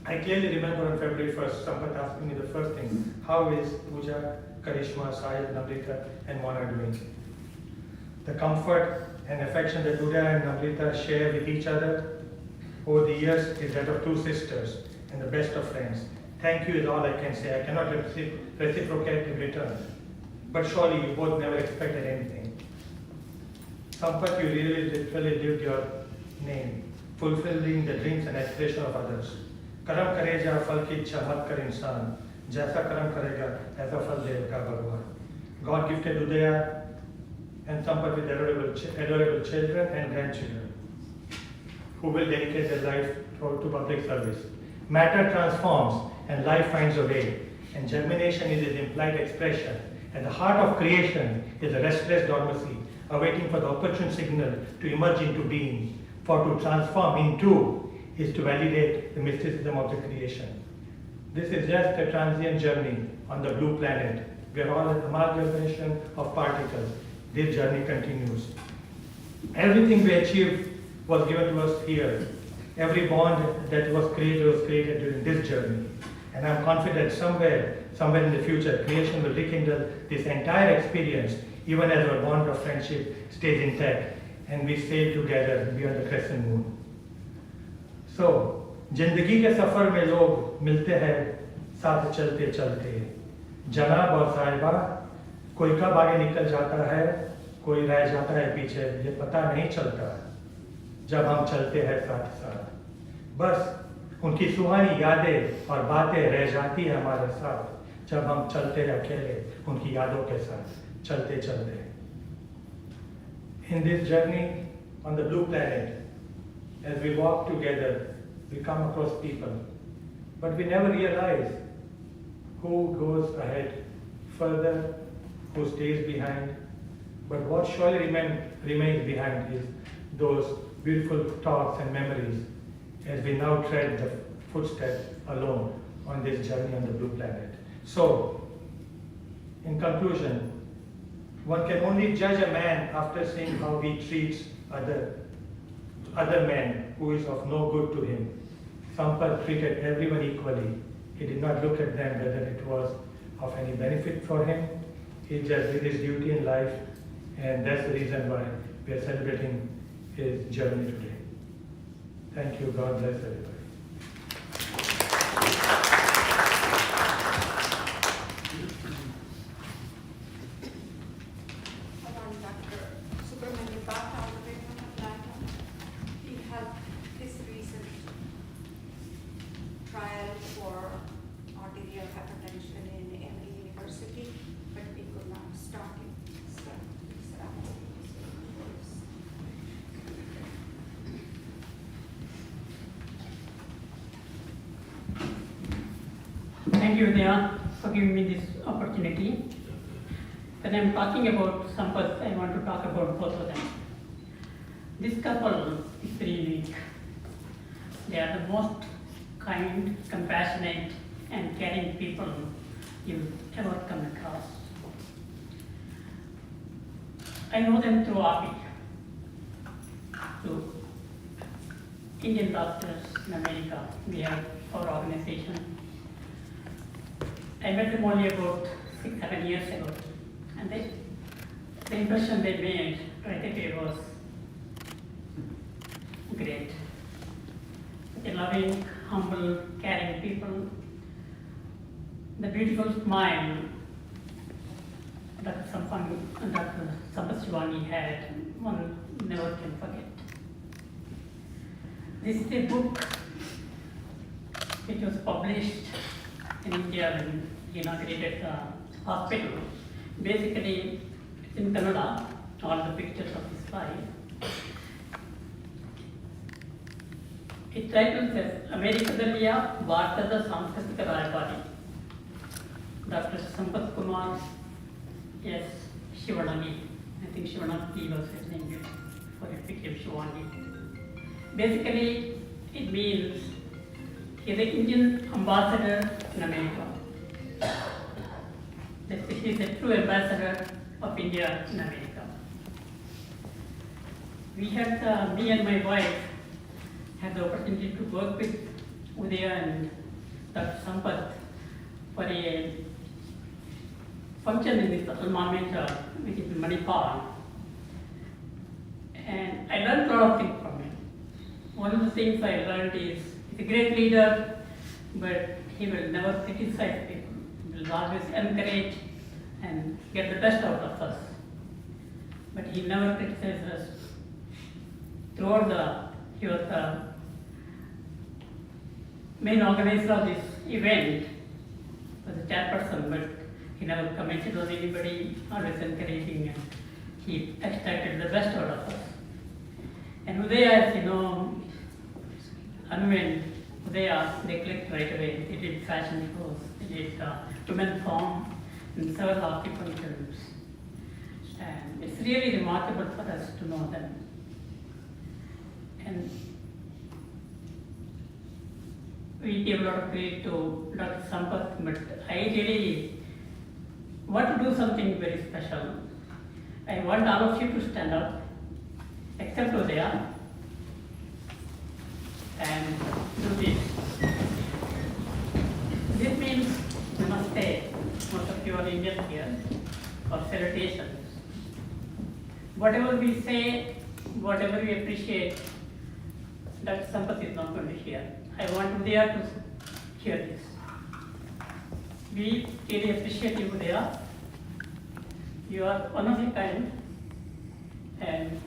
I clearly remember on February 1st, Sampath asked me the first thing, how is Pooja, Karishma, Sahil, Namrita, and Mona doing? The comfort and affection that Udaya and Namrita share with each other over the years is that of two sisters and the best of friends. Thank you is all I can say. I cannot reciprocate in return. But surely you both never expected anything. Sampath, you really literally lived your name, fulfilling the dreams and aspirations of others. Karam kareja fal ki ichha mat kar insan, jaisa karam karega aisa fal devga Bhagwan. God gifted Udaya and Sampath with adorable children and grandchildren who will dedicate their life to public service. Matter transforms and life finds a way, and germination is its implied expression. At the heart of creation is a restless dormancy, awaiting for the opportune signal to emerge into being. For to transform into is to validate the mysticism of the creation. This is just a transient journey on the blue planet. We are all an amalgamation of particles. This journey continues. Everything we achieved was given to us here. Every bond that was created during this journey. And I'm confident somewhere in the future, creation will rekindle this entire experience, even as our bond of friendship stays intact and we sail together beyond the crescent moon. So, जिंदगी के सफर में लोग मिलते हैं साथ चलते चलते. जनाब और साहिबा, कोई कब आगे निकल जाता है, कोई रह जाता है पीछे, ये पता नहीं चलता जब हम चलते हैं साथ साथ. बस उनकी सुहानी यादें और बातें रह जाती है हमारे साथ जब हम चलते हैं अकेले उनकी यादों के साथ चलते चलते. In this journey on the blue planet, as we walk together, we come across people But we never realize who goes ahead further, who stays behind. But what surely remains behind is those beautiful thoughts and memories as we now tread the footsteps alone on this journey on the blue planet. So, in conclusion, one can only judge a man after seeing how he treats other men who is of no good to him. Sampath treated everyone equally. He did not look at them whether it was of any benefit for him. He just did his duty in life, and that's the reason why we are celebrating his journey today. Thank you. God bless everybody. Trial for arterial hypertension in every university, but we could not start it. So, Thank you, Vidya, for giving me this opportunity. When I'm talking about Sampath, I want to talk about both of them. This couple is very unique. They are the most kind, compassionate, and caring people you've ever come across. I know them through API, through Indian doctors in America. We have our organization. I met them only about 6-7 years ago, and the impression they made right away was great. A loving, humble, caring people. The beautiful smile that Sampatkumar Shivangi had, one never can forget. This is a book which was published in India when he inaugurated the hospital. Basically, it's in Kannada, all the pictures of his life. Its title says, ಅಮೆರಿಕದಲ್ಲಿಯ ಭಾರತದ ಸಾಂಸ್ಕೃತಿಕ ರಾಯಭಾರಿ Dr. Sampatkumar Shivangi. I think Shivangi was his name before it became Shivangi. Basically, it means he is an Indian ambassador in America. He is a true ambassador of India in America. We had, me and my wife, had the opportunity to work with Udaya and Dr. Sampath for a function in this alma mater, which is in Manipal. And I learned a lot of things from him. One of the things I learned is he's a great leader, but he will never criticize people. He will always encourage and get the best out of us. But he never criticizes us. Throughout he was the main organizer of this event, was the chairperson, but he never commented on anybody, always encouraging, and he extracted the best out of us. And Udaya, as you know, Anuman, Udaya, they clicked right away. They did fashion shows, they did women's form, and several occupant films. And it's really remarkable for us to know them. And we give a lot of credit to Dr. Sampath, but I really want to do something very special. I want all of you to stand up, except Udaya, and do this. This means namaste. Most of you are Indian here, or salutations. Whatever we say, whatever we appreciate, Dr. Sampath is not going to hear. I want Udaya to hear this. We really appreciate you, Udaya. You are one of a kind, and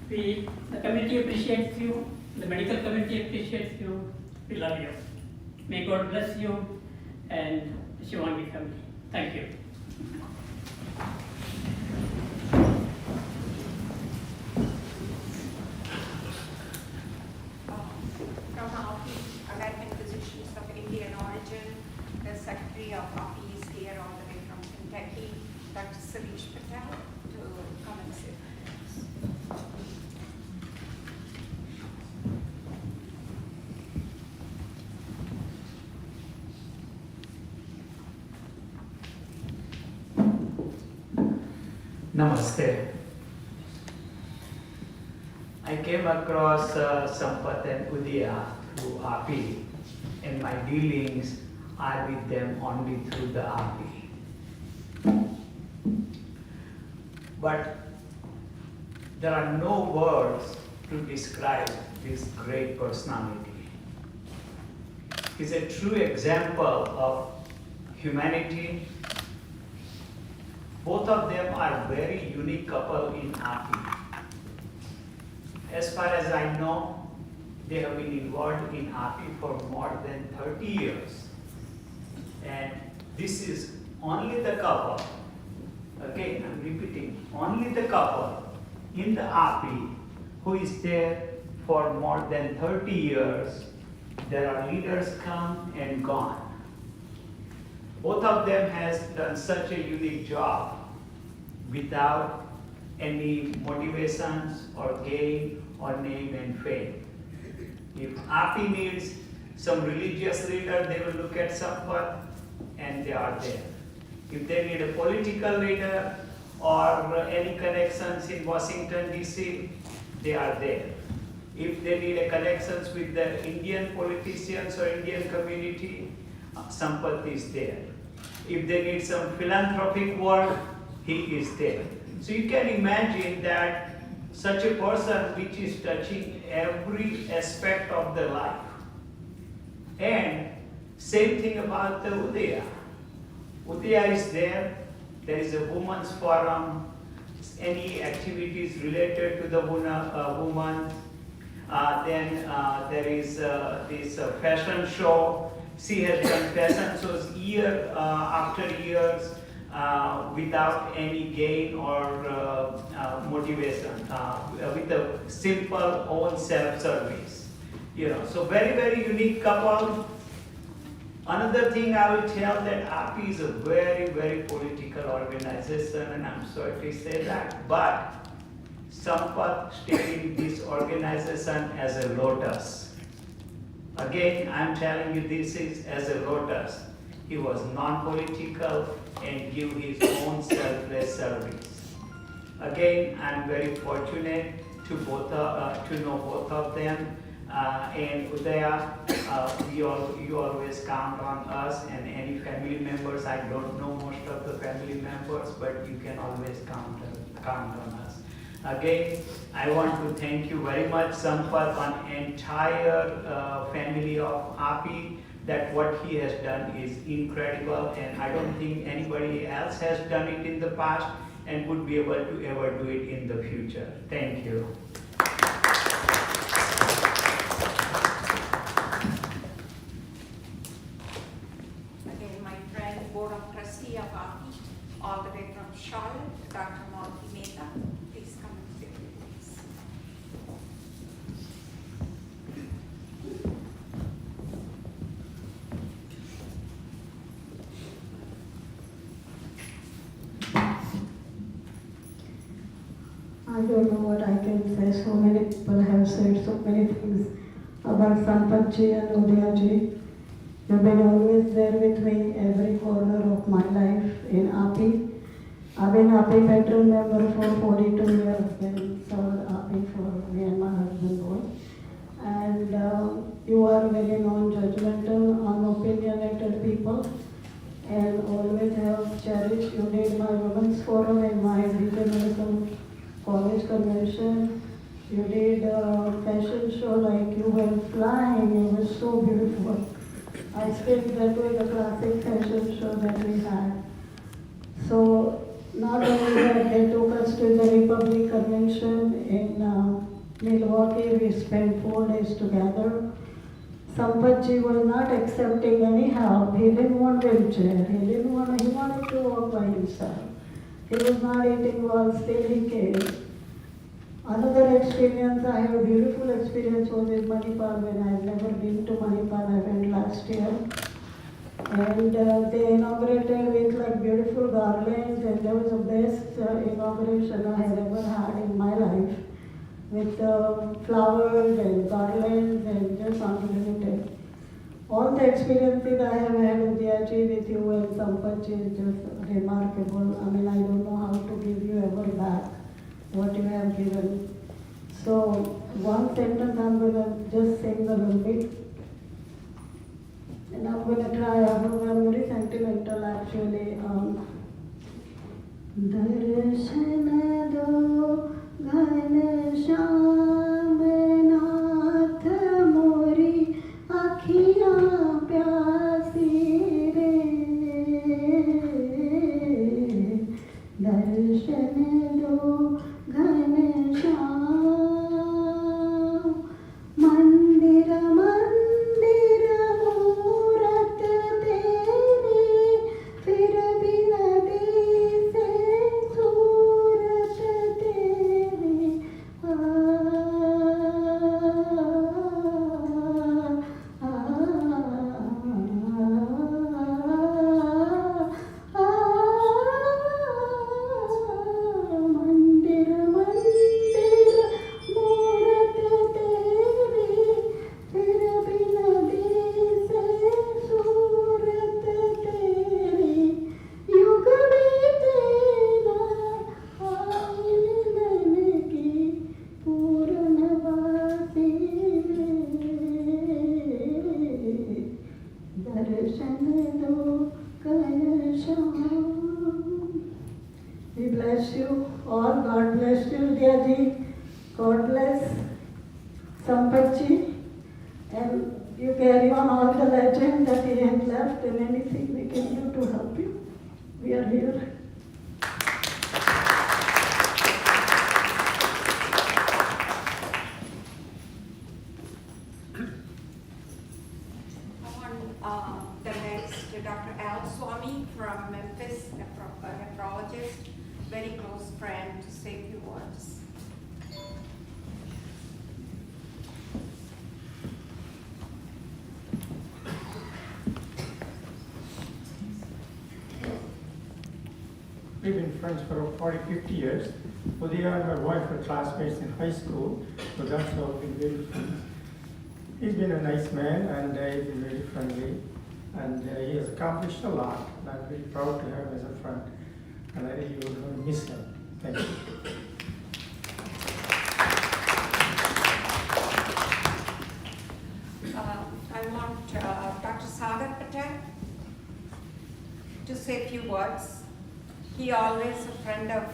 the community appreciates you, the medical community appreciates you, we love you. May God bless you and the Shivangi family. Thank you. From our American Physicians of secretary of API is here all the way from Kentucky, Dr. Sarish Patel, to come and sit. Namaste. I came across Sampath and Udaya through API, and my dealings are with them only through the API. But there are no words to describe this great personality. He's a true example of humanity. Both of them are very unique couple in API. As far as I know, they have been involved in API for more than 30 years. And this is only the couple, again I'm repeating, only the couple in the API who is there for more than 30 years. There are leaders come and gone. Both of them has done such a unique job without any motivations or gain or name and fame. If API needs some religious leader, they will look at Sampath and they are there. If they need a political leader or any connections in Washington DC, they are there. If they need a connections with the Indian politicians or Indian community, Sampath is there. If they need some philanthropic work, he is there. So you can imagine that such a person which is touching every aspect of the life. And same thing about the Udaya. Udaya is there. There is a women's forum, any activities related to the woman. Then there is this fashion show. She has done fashion shows year after years without any gain or motivation, with a simple own self-service. So very, very unique couple. Another thing I will tell that API is a very, very political organization, and I'm sorry to say that, but Sampath stayed in this organization as a lotus. Again, I'm telling you this is as a lotus. He was non-political and give his own selfless service. Again, I'm very fortunate to know both of them. And Udaya, you always count on us and any family members. I don't know most of the family members, but you can always count on us. Again, I want to thank you very much, Sampath, on entire family of API, that what he has done is incredible, and I don't think anybody else has done it in the past and would be able to ever do it in the future. Thank you. Again, my friend, Board of Trustee of API, all the way from Charlotte, Dr. Malti Mehta. Please come and sit with us. I don't know what I can say. So many people have said so many things about Sampathji and Udayaji. You've been always there with me every corner of my life in API. I've been API veteran member for 42 years, then served API for me and my husband both. And you are very non-judgmental, unopinionated people, and always have cherished. You did my women's forum and my regional college convention. You did a fashion show like you were flying. It was so beautiful. I still that was the classic fashion show that we had. So not only that, they took us to the Republic Convention in Milwaukee. We spent 4 days together. Sampathji was not accepting any help. He didn't want wheelchair. He wanted to walk by himself. He was not eating well, still he came. Another experience, I have a beautiful experience was in Manipal when I have never been to Manipal. I went last year. And they inaugurated with like beautiful garlands, and that was the best inauguration I had ever had in my life, with flowers and garlands and just unlimited. All the experiences I have had with Diyaji, with you and Sampatji is just remarkable. I mean, I don't know how to give you ever back what you have given. So one sentence I'm going to just sing a little bit. And I'm going to try, I'm very sentimental actually. Darshan do ghan shyam nath mori akhiyan pyasi re. Darshan do ghan shyam mandir mandir मूरत तेरी फिर भी नदी से सूरत तेरी मंदिर मंदिर मूरत तेरी फिर भी नदी से सूरत तेरी युग बीते ना आइन मन की पूर्णवासी दर्शन दो कलशाम. We bless you all. God bless you, Diyaji. God bless Sampatji. And you carry on all the legend that he has left, and anything we can do to help you. We are here. The next, Dr. Al Swami from Memphis, nephrologist, very close friend, to say a few words. We've been friends for 40, 50 years. Udaya and my wife were classmates in high school, so that's how we've been very friends. He's been a nice man, and he's been very friendly, and he has accomplished a lot, and I'm very proud to have him as a friend, and I really will miss him. Thank you. I want Dr. Sagar Patel to say a few words. He always a friend of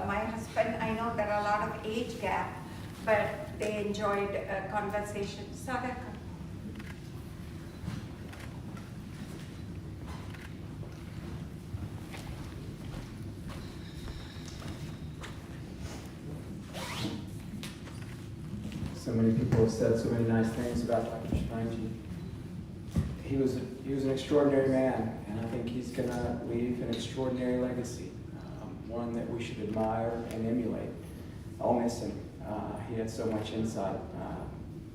my husband. I know there are a lot of age gap, but they enjoyed a conversation. Sagar, come. So many people have said so many nice things about Dr. Shivangi. He was an extraordinary man, and I think he's going to leave an extraordinary legacy, one that we should admire and emulate. I'll miss him. He had so much insight.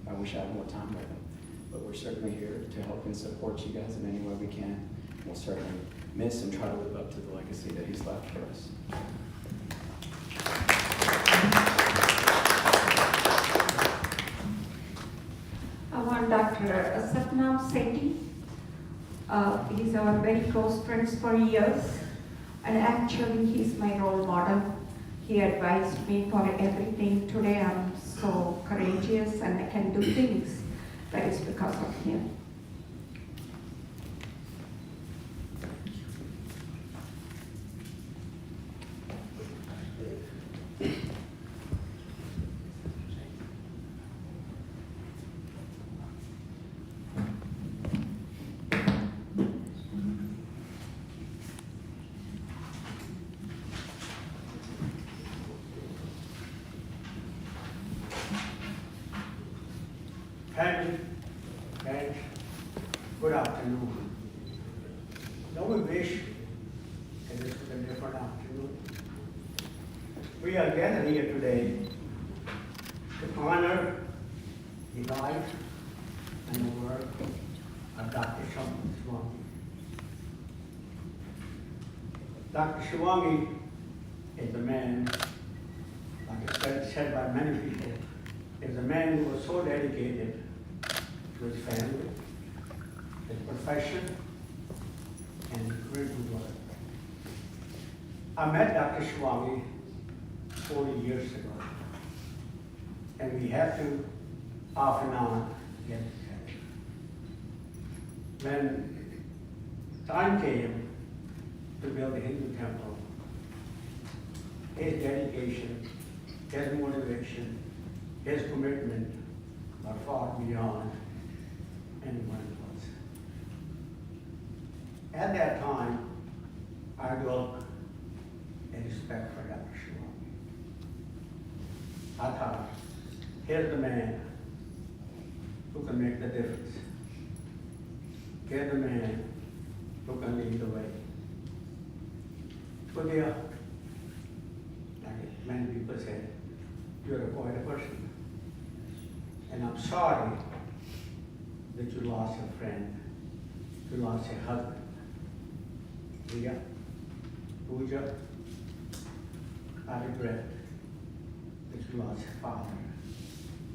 I wish I had more time with him. But we're certainly here to help and support you guys in any way we can. We'll certainly miss and try to live up to the legacy that he's left for us. I want Dr. Satnam Sethi. He's our very close friends for years, and actually he's my role model. He advised me for everything. Today I'm so courageous and I can do things. That is because of him. Family, friends, good afternoon. Now we wish that this was a different afternoon. We are gathered here today to honor the life and the work of Dr. Sampatkumar Shivangi. Dr. Shivangi is a man, like it's said by many people, is a man who was so dedicated to his family, his profession, and his good work. I met Dr. Shivangi 40 years ago, and we have to off and on get together. When time came to build a Hindu temple, his dedication, his motivation, his commitment are far beyond anyone else. At that time, I developed a respect for Dr. Shivangi. I thought, here's the man who can make the difference. Here's the man who can lead the way. But there, like many people say, you're a quiet person. And I'm sorry that you lost a friend, you lost a husband. Priya, Pooja, I regret that you lost a father.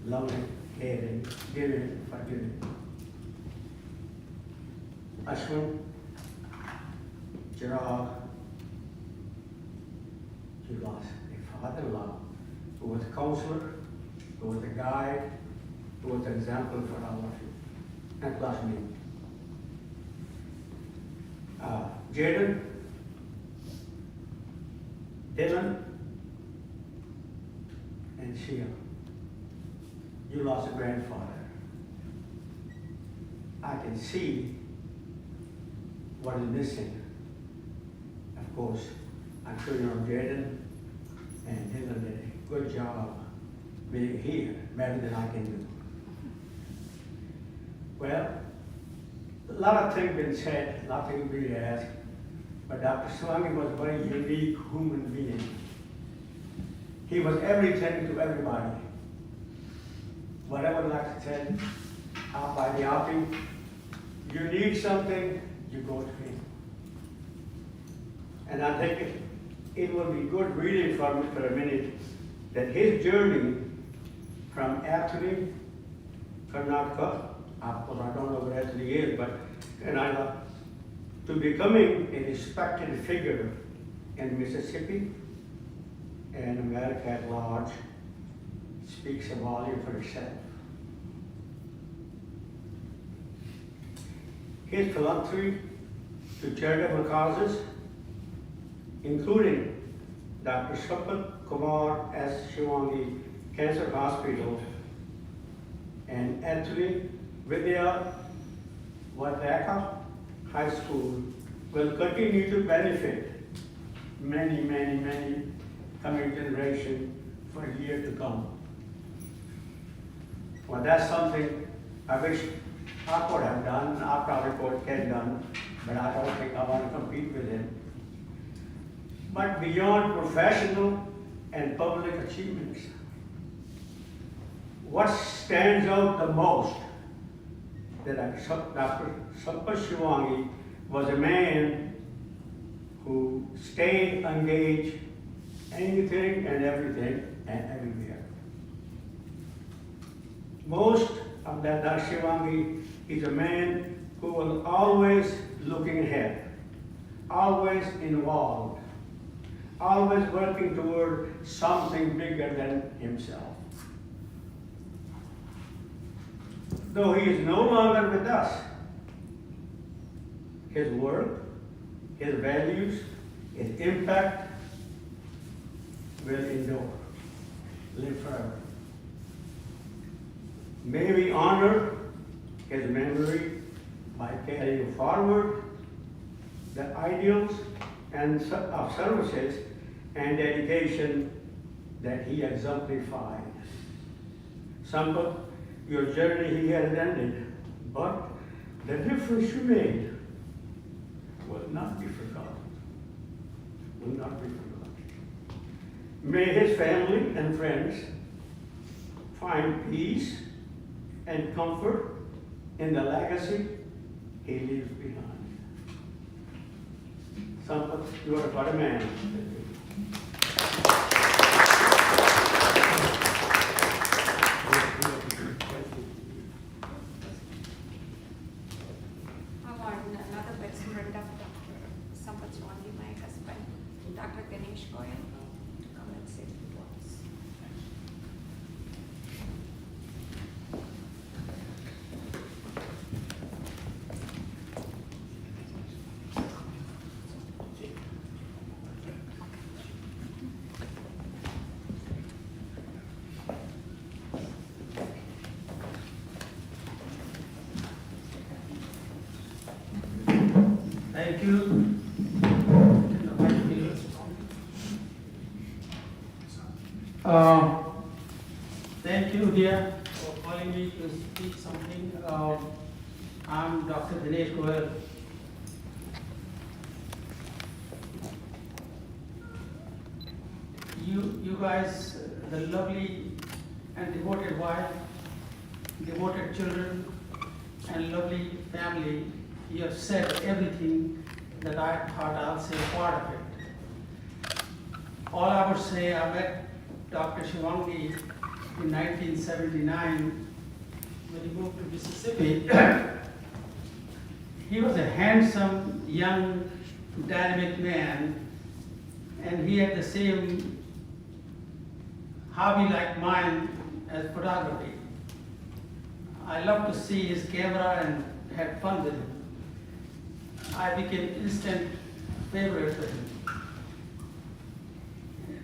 Loving, caring, giving, forgiving. Ashwin, Chirag, you lost a father-in-law who was a counselor, who was a guide, who was an example for all of you, and plus me. Jaden, Dylan, and Shia. You lost a grandfather. I can see what is missing. Of course, I'm sure you know Jaden and Dylan did a good job being here, better than I can do. Well, a lot of things been said, nothing to be asked, but Dr. Shivangi was a very unique human being. He was everything to everybody. Whatever like said, out by the outing, you need something, you go to him. And I think it will be good reading for me for a minute that his journey from Atholi, Karnataka, of course I don't know where Atholi is, but Canada, to becoming a respected figure in Mississippi and America at large speaks a volume for itself. His philanthropy to charitable causes, including Dr. Sampatkumar Shivangi Cancer Hospital and Anthony Vidya Vadaka High School, will continue to benefit many, many, many coming generations for years to come. Well, that's something I wish I could have done. I probably could have done, but I don't think I want to compete with him. But beyond professional and public achievements, what stands out the most that Dr. Sampatkumar Shivangi was a man who stayed engaged anything and everything and everywhere. Most of that Dr. Shivangi is a man who was always looking ahead, always involved, always working toward something bigger than himself. Though he is no longer with us, his work, his values, his impact will endure, live forever. May we honor his memory by carrying forward the ideals and of services and dedication that he exemplified. Sampat, your journey here has ended, but the difference you made will not be forgotten. Will not be forgotten. May his family and friends find peace and comfort in the legacy he leaves behind. Sampath, you are what a man. I want another person of Dr. Sampatkumar Shivangi, my husband, Dr. Ganesh Goyal, to come and say a few words. Thank you. Thank you, dear, for calling me to speak something. I'm Dr. Ganesh Goyal. You guys, the lovely and devoted wife, devoted children, and lovely family, you have said everything that I thought I'll say part of it. All I would say, I met Dr. Shivangi in 1979 when he moved to Mississippi. He was a handsome, young, dynamic man, and he had the same hobby like mine as photography. I loved to see his camera and had fun with him. I became instant favorite with him.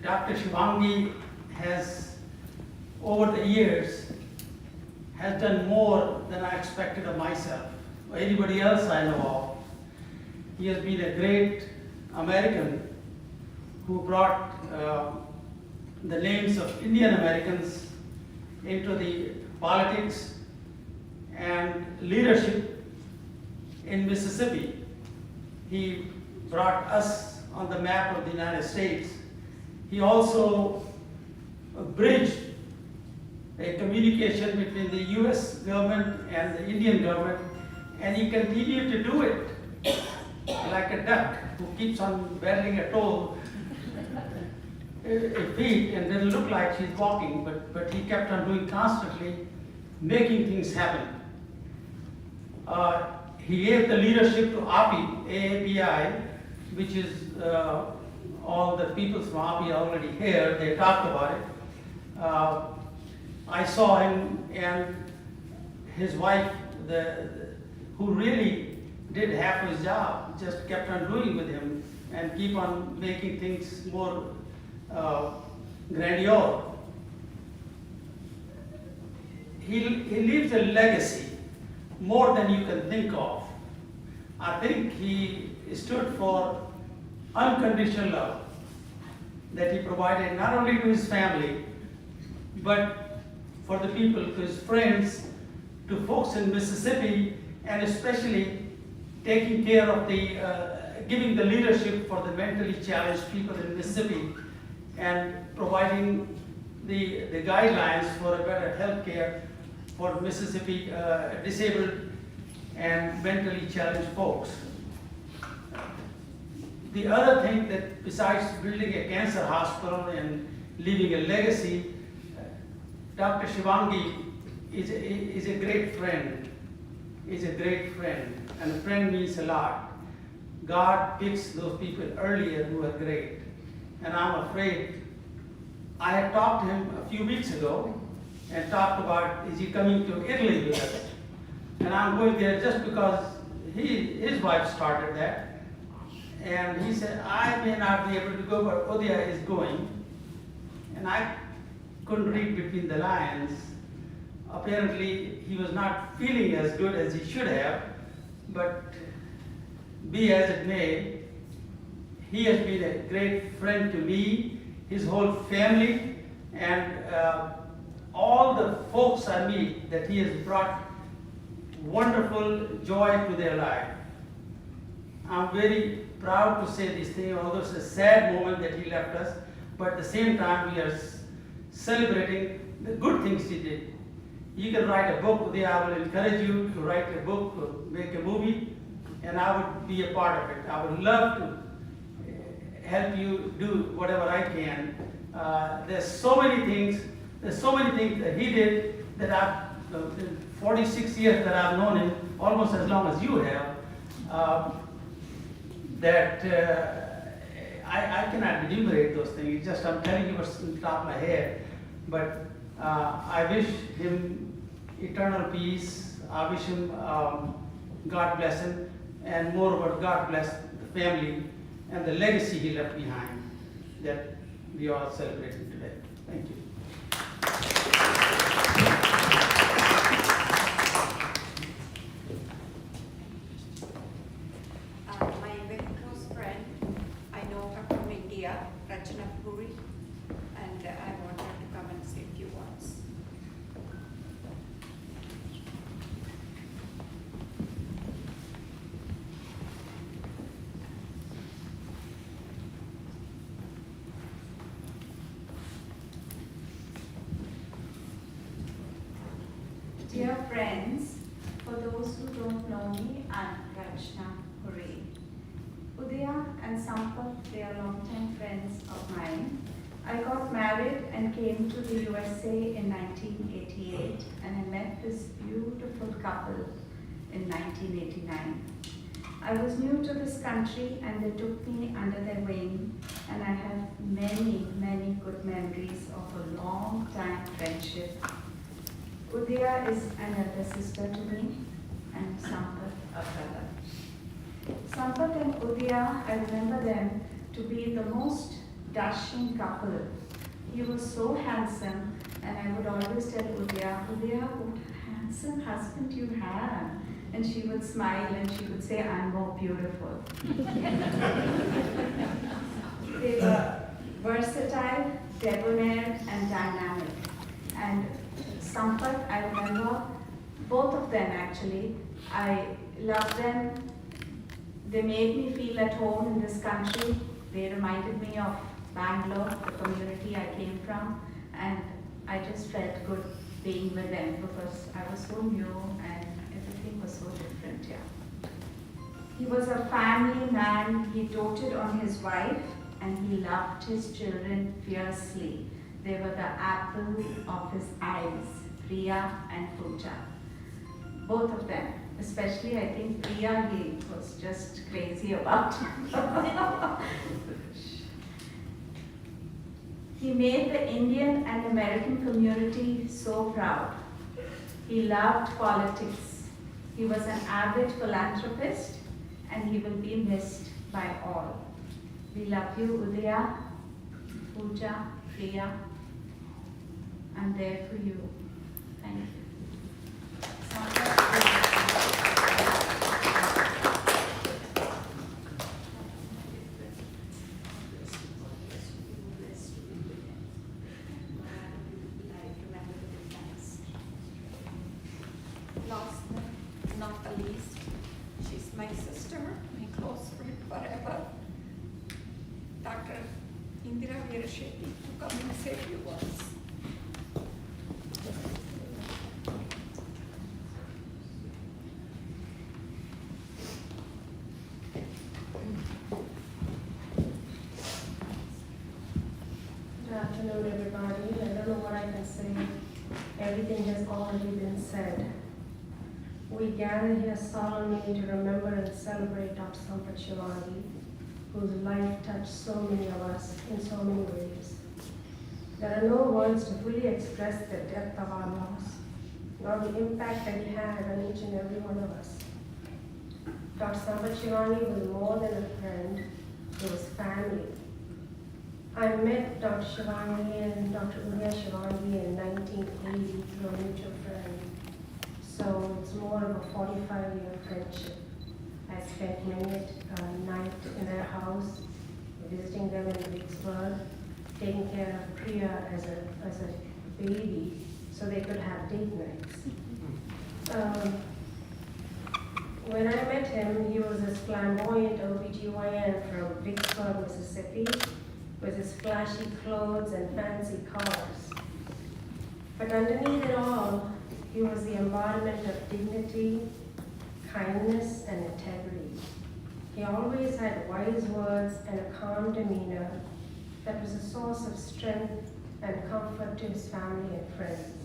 Dr. Shivangi has, over the years, has done more than I expected of myself, or anybody else I know of. He has been a great American who brought the names of Indian Americans into the politics and leadership in Mississippi. He brought us on the map of the United States. He also bridged a communication between the US government and the Indian government, and he continued to do it like a duck who keeps on battling a toe a feet and doesn't look like she's walking, but he kept on doing constantly, making things happen. He gave the leadership to AAPI, which is all the people from API already here, they talked about it. I saw him and his wife, who really did half his job, just kept on doing with him and keep on making things more grandiose. He leaves a legacy more than you can think of. I think he stood for unconditional love that he provided not only to his family, but for the people, to his friends, to folks in Mississippi, and especially taking care of giving the leadership for the mentally challenged people in Mississippi and providing the guidelines for a better health care for Mississippi disabled and mentally challenged folks. The other thing that besides building a cancer hospital and leaving a legacy, Dr. Shivangi is a great friend, and a friend means a lot. God picks those people earlier who are great. And I'm afraid, I had talked to him a few weeks ago and talked about, is he coming to Italy with us? And I'm going there just because his wife started that. And he said, I may not be able to go, but Uday is going. And I couldn't read between the lines. Apparently, he was not feeling as good as he should have, but be as it may, he has been a great friend to me, his whole family, and all the folks I meet that he has brought wonderful joy to their life. I'm very proud to say this thing, although it's a sad moment that he left us, but at the same time we are celebrating the good things he did. You can write a book, I will encourage you to write a book, or make a movie, and I would be a part of it. I would love to help you do whatever I can. There's so many things that he did that I've, 46 years that I've known him, almost as long as you have, that I cannot enumerate those things. It's just I'm telling you what's on the top of my head. But I wish him eternal peace. I wish him God bless him, and moreover, God bless the family and the legacy he left behind that we are celebrating today. Thank you. My very close friend, I know her from India, Rachana Puri, and I want her to come and say a few words. Dear friends, for those who don't know me, I'm Rachana Puri. Udaya and Sampath, they are longtime friends of mine. I got married and came to the USA in 1988, and I met this beautiful couple in 1989. I was new to this country and they took me under their wing, and I have many, many good memories of a long time friendship. Udaya is an elder sister to me, and Sampath a brother. Sampath and Udaya, I remember them to be the most dashing couple. He was so handsome, and I would always tell Udaya, Udaya, what a handsome husband you have. And she would smile and she would say, I'm more beautiful. They were versatile, debonair, and dynamic. And Sampath, I remember both of them actually. I loved them. They made me feel at home in this country. They reminded me of Bangalore, the community I came from, and I just felt good being with them because I was so new and everything was so different here. He was a family man. He doted on his wife and he loved his children fiercely. They were the apple of his eyes, Priya and Pooja. Both of them, especially I think Priya, he was just crazy about. He made the Indian and American community so proud. He loved politics. He was an avid philanthropist, and he will be missed by all. We love you, Udaya, Pooja, Priya. I'm there for you. Thank you. Last but not the least, she's my sister, my close friend forever. Dr. Indira Veerashetty to come and say a few words. Good afternoon, everybody. I don't know what I can say. Everything has already been said. We gather here solemnly to remember and celebrate Dr. Sampatkumar Shivangi, whose life touched so many of us in so many ways. There are no words to fully express the depth of our loss, nor the impact that he had on each and every one of us. Dr. Sampatkumar Shivangi was more than a friend, he was family. I met Dr. Shivangi and Dr. Udaya Shivangi in 1980 through a mutual friend. So it's more of a 45-year friendship. I spent many a night in their house, visiting them in Vicksburg, taking care of Priya as a baby so they could have date nights. When I met him, he was this flamboyant OBGYN from Vicksburg, Mississippi, with his flashy clothes and fancy cars. But underneath it all, he was the embodiment of dignity, kindness, and integrity. He always had wise words and a calm demeanor that was a source of strength and comfort to his family and friends.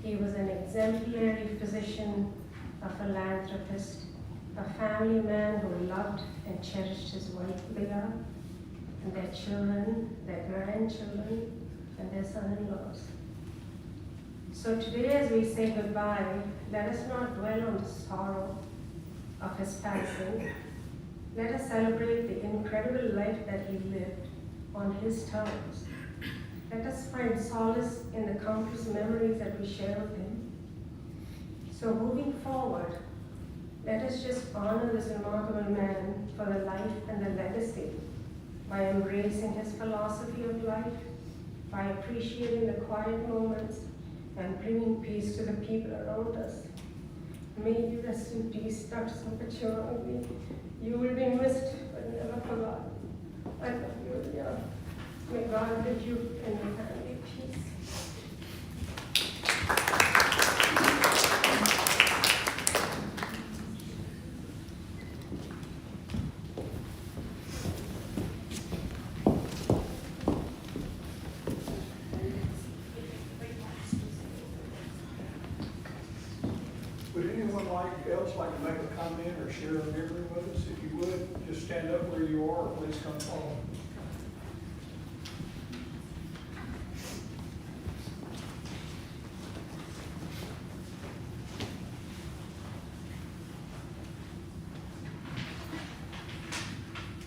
He was an exemplary physician, a philanthropist, a family man who loved and cherished his wife Leah, and their children, their grandchildren, and their son-in-laws. So today, as we say goodbye, let us not dwell on the sorrow of his passing. Let us celebrate the incredible life that he lived on his terms. Let us find solace in the countless memories that we share with him. So moving forward, let us just honor this remarkable man for the life and the legacy by embracing his philosophy of life, by appreciating the quiet moments, and bringing peace to the people around us. May you rest in peace, Dr. Sampatkumar Shivangi. You will be missed, but never forgotten. I love you, Leah. May God give you and your family peace. Would anyone else like to make a comment or share a memory with us? If you would, just stand up where you are, or please come forward.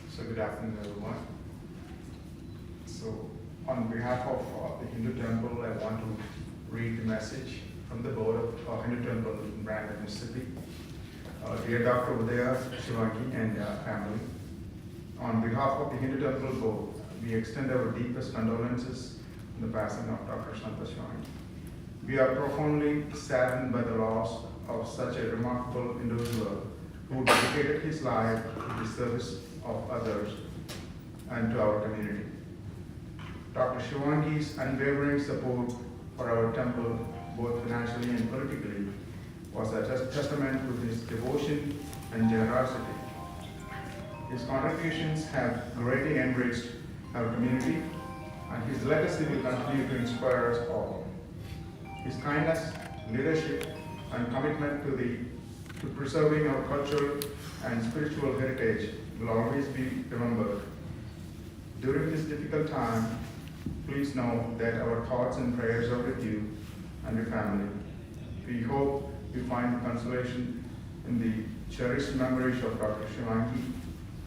So good afternoon, everyone. So on behalf of the Hindu Temple, I want to read the message from the board of Hindu Temple in Brandon, Mississippi. Dear Dr. Udaya Shivangi and family, on behalf of the Hindu Temple board, we extend our deepest condolences in the passing of Dr. Sampatkumar Shivangi. We are profoundly saddened by the loss of such a remarkable individual who dedicated his life to the service of others and to our community. Dr. Shivangi's unwavering support for our temple, both financially and politically, was a testament to his devotion and generosity. His contributions have greatly enriched our community, and his legacy will continue to inspire us all. His kindness, leadership, and commitment to preserving our cultural and spiritual heritage will always be remembered. During this difficult time, please know that our thoughts and prayers are with you and your family. We hope you find consolation in the cherished memories of Dr. Shivangi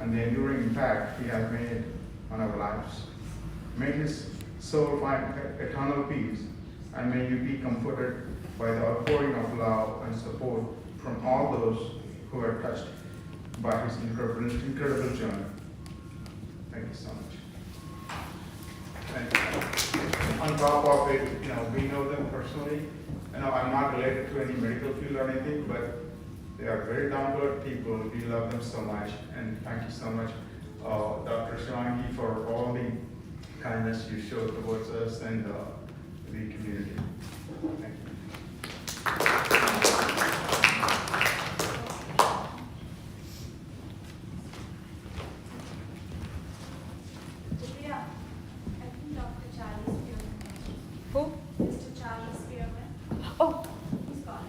and the enduring impact he has made on our lives. May his soul find eternal peace, and may you be comforted by the outpouring of love and support from all those who are touched by his incredible journey. Thank you so much. Thank you. On top of it, we know them personally. I'm not related to any medical field or anything, but they are very down-to-earth people. We love them so much, and thank you so much, Dr. Shivangi, for all the kindness you showed towards us and the community. Thank you. Who? Mr. Charlie Spearman. Oh, he's got it.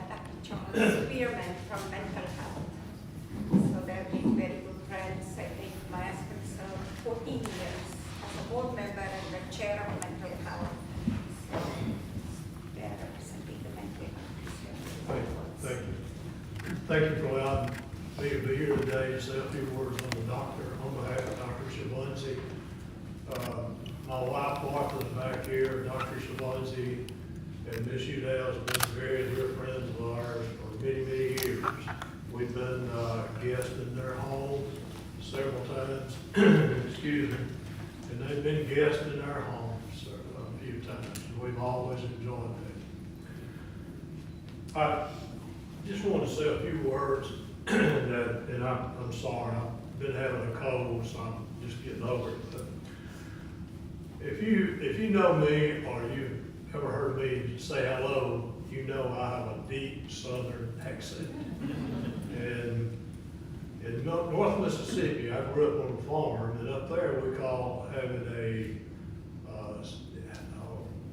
Dr. Charles Spearman from Mental Health. So they've been very good friends. I think my husband served 14 years as a board member and the chair of mental health. So they're representing the mental health. Thank you. Thank you for allowing me to be here today to say a few words on the doctor, on behalf of Dr. Shivangi. My wife, Martha, is back here. Dr. Shivangi and Miss Udell has been very dear friends of ours for many, many years. We've been guests in their home several times, excuse me, and they've been guests in our homes a few times. We've always enjoyed that. just wanted to say a few words, and I'm sorry, I've been having a cold, so I'm just getting over it. But if you know me or you've ever heard me say hello, you know I have a deep Southern accent. And in North Mississippi, I grew up on a farm, and up there we call having a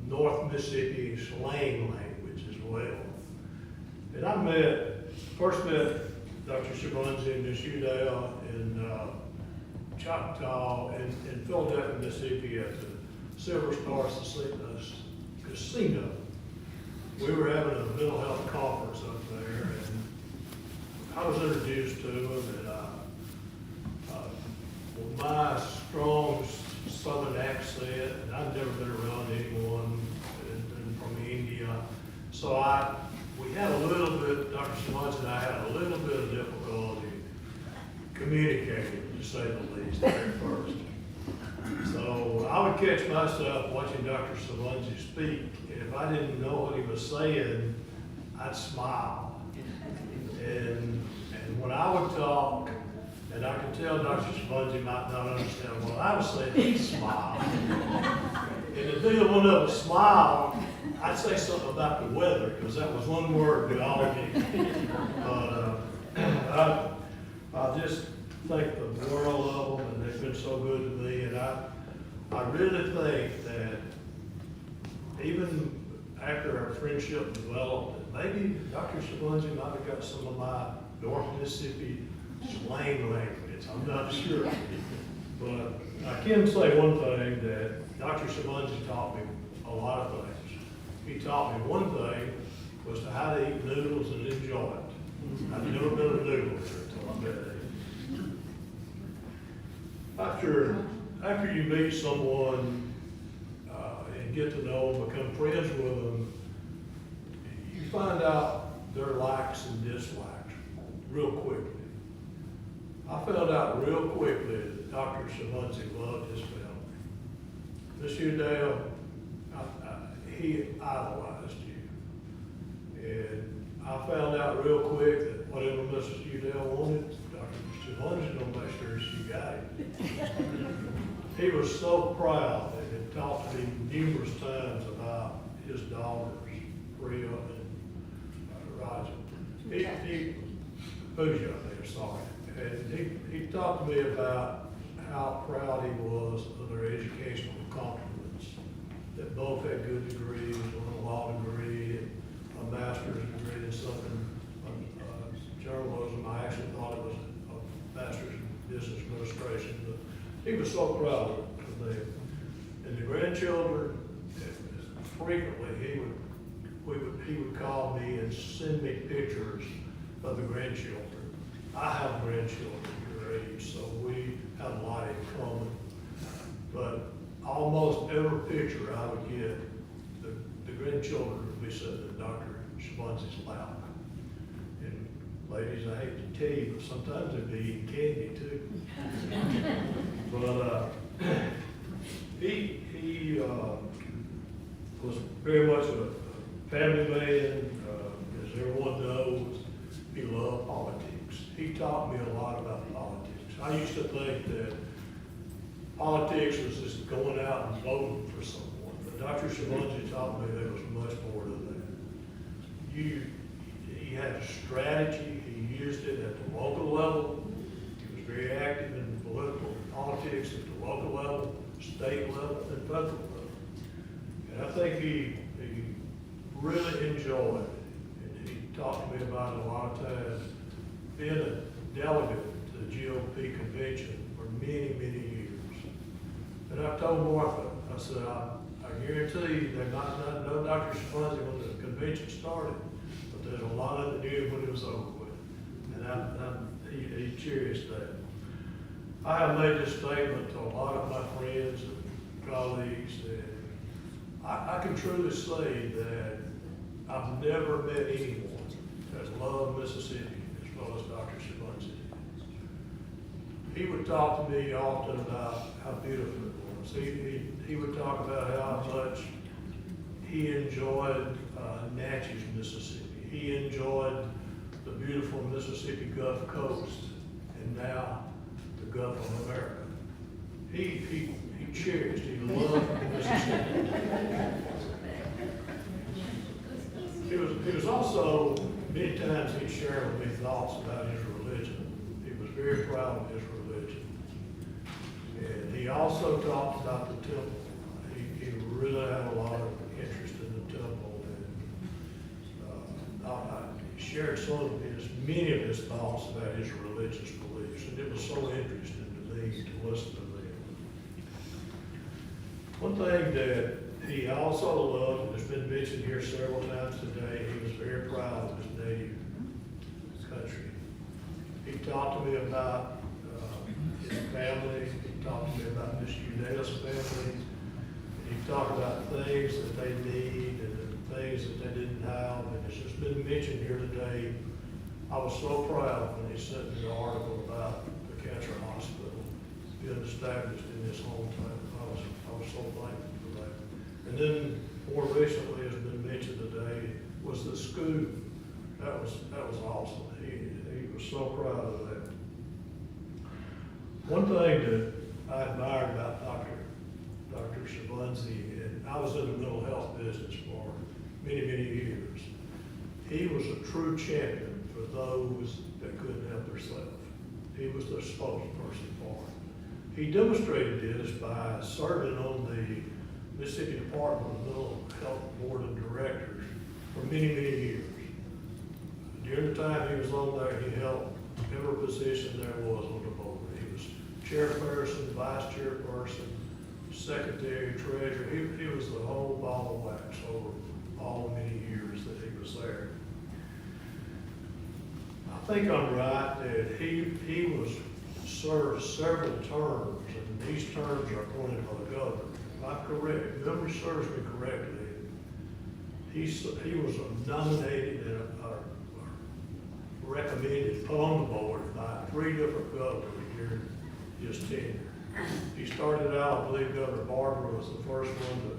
North Mississippi slang language as well. And I first met Dr. Shivangi and Ms. Udall in Choctaw in Philadelphia, Mississippi at the Silver Star Casino. We were having a mental health conference up there, and I was introduced to him, and with my strong Southern accent, and I've never been around anyone from India, so we had a little bit, Dr. Shivangi and I had a little bit of difficulty communicating, to say the least, at first. So I would catch myself watching Dr. Shivangi speak, and if I didn't know what he was saying, I'd smile. And when I would talk, and I could tell Dr. Shivangi might not understand what I was saying, he'd smile. And if either one of us smiled, I'd say something about the weather, because that was one word we all did. But I just thank the world of them, and they've been so good to me. And I really think that even after our friendship developed, maybe Dr. Shivangi might have got some of my North Mississippi slang language. I'm not sure. But I can say one thing, that Dr. Shivangi taught me a lot of things. He taught me one thing was how to eat noodles and enjoy it. I've never been a noodle until I met him. After you meet someone and get to know them, become friends with them, you find out their likes and dislikes real quickly. I found out real quickly that Dr. Shivangi loved his family. Miss Udall, he idolized you. And I found out real quick that whatever Mrs. Udall wanted, Dr. Shivangi's gonna make sure she got it. He was so proud and had talked to me numerous times about his daughters, Priya and Raja. Pooja, sorry. And he talked to me about how proud he was of their educational accomplishments, that both had good degrees, one a law degree, and a master's degree in something, journalism. I actually thought it was a master's in business administration, but he was so proud of them. And the grandchildren, frequently he would call me and send me pictures of the grandchildren. I have grandchildren your age, so we have a lot in common. But almost every picture I would get, the grandchildren would be sitting in Dr. Shivangi's lap. And ladies, I hate to tell you, but sometimes they'd be eating candy too. But he was very much a family man. As everyone knows, he loved politics. He taught me a lot about politics. I used to think that politics was just going out and voting for someone. But Dr. Shivangi taught me there was much more to that. He had a strategy. He used it at the local level. He was very active in political politics at the local level, state level, and federal level. And I think he really enjoyed it. And he talked to me about it a lot of times. Being a delegate to the GOP convention for many, many years. And I told Martha, I said, I guarantee you they might not know Dr. Shivangi when the convention started, but there's a lot of it knew when it was over with. And he cherished that. I have made this statement to a lot of my friends and colleagues, and I can truly say that I've never met anyone that loved Mississippi as well as Dr. Shivangi. He would talk to me often about how beautiful it was. He would talk about how much he enjoyed Natchez, Mississippi. He enjoyed the beautiful Mississippi Gulf Coast, and now the Gulf of America. He cherished, he loved Mississippi. He was also, many times he'd share with me thoughts about his religion. He was very proud of his religion. And he also talked about the temple. He really had a lot of interest in the temple. And he shared many of his thoughts about his religious beliefs. And it was so interesting to me to listen to them. One thing that he also loved, and it's been mentioned here several times today, he was very proud of his native country. He talked to me about his family. He talked to me about Miss Udea's family. He talked about things that they need and things that they didn't have. And it's just been mentioned here today. I was so proud when he sent me the article about the cancer hospital being established in his hometown. I was so thankful for that. And then more recently, as been mentioned today, was the school. That was awesome. He was so proud of that. One thing that I admired about Dr. Shivangi, and I was in the mental health business for many, many years. He was a true champion for those that couldn't help themselves. He was their spokesperson for it. He demonstrated this by serving on the Mississippi Department of Mental Health Board of Directors for many, many years. During the time he was on there, he held every position there was on the board. He was chairperson, vice chairperson, secretary, treasurer. He was the whole ball of wax over all the many years that he was there. I think I'm right that he was served several terms, and these terms are appointed by the governor. If I'm correct, if memory serves me correctly, he was nominated and recommended, put on the board by 3 different governors during his tenure. He started out, I believe Governor Barber was the first one to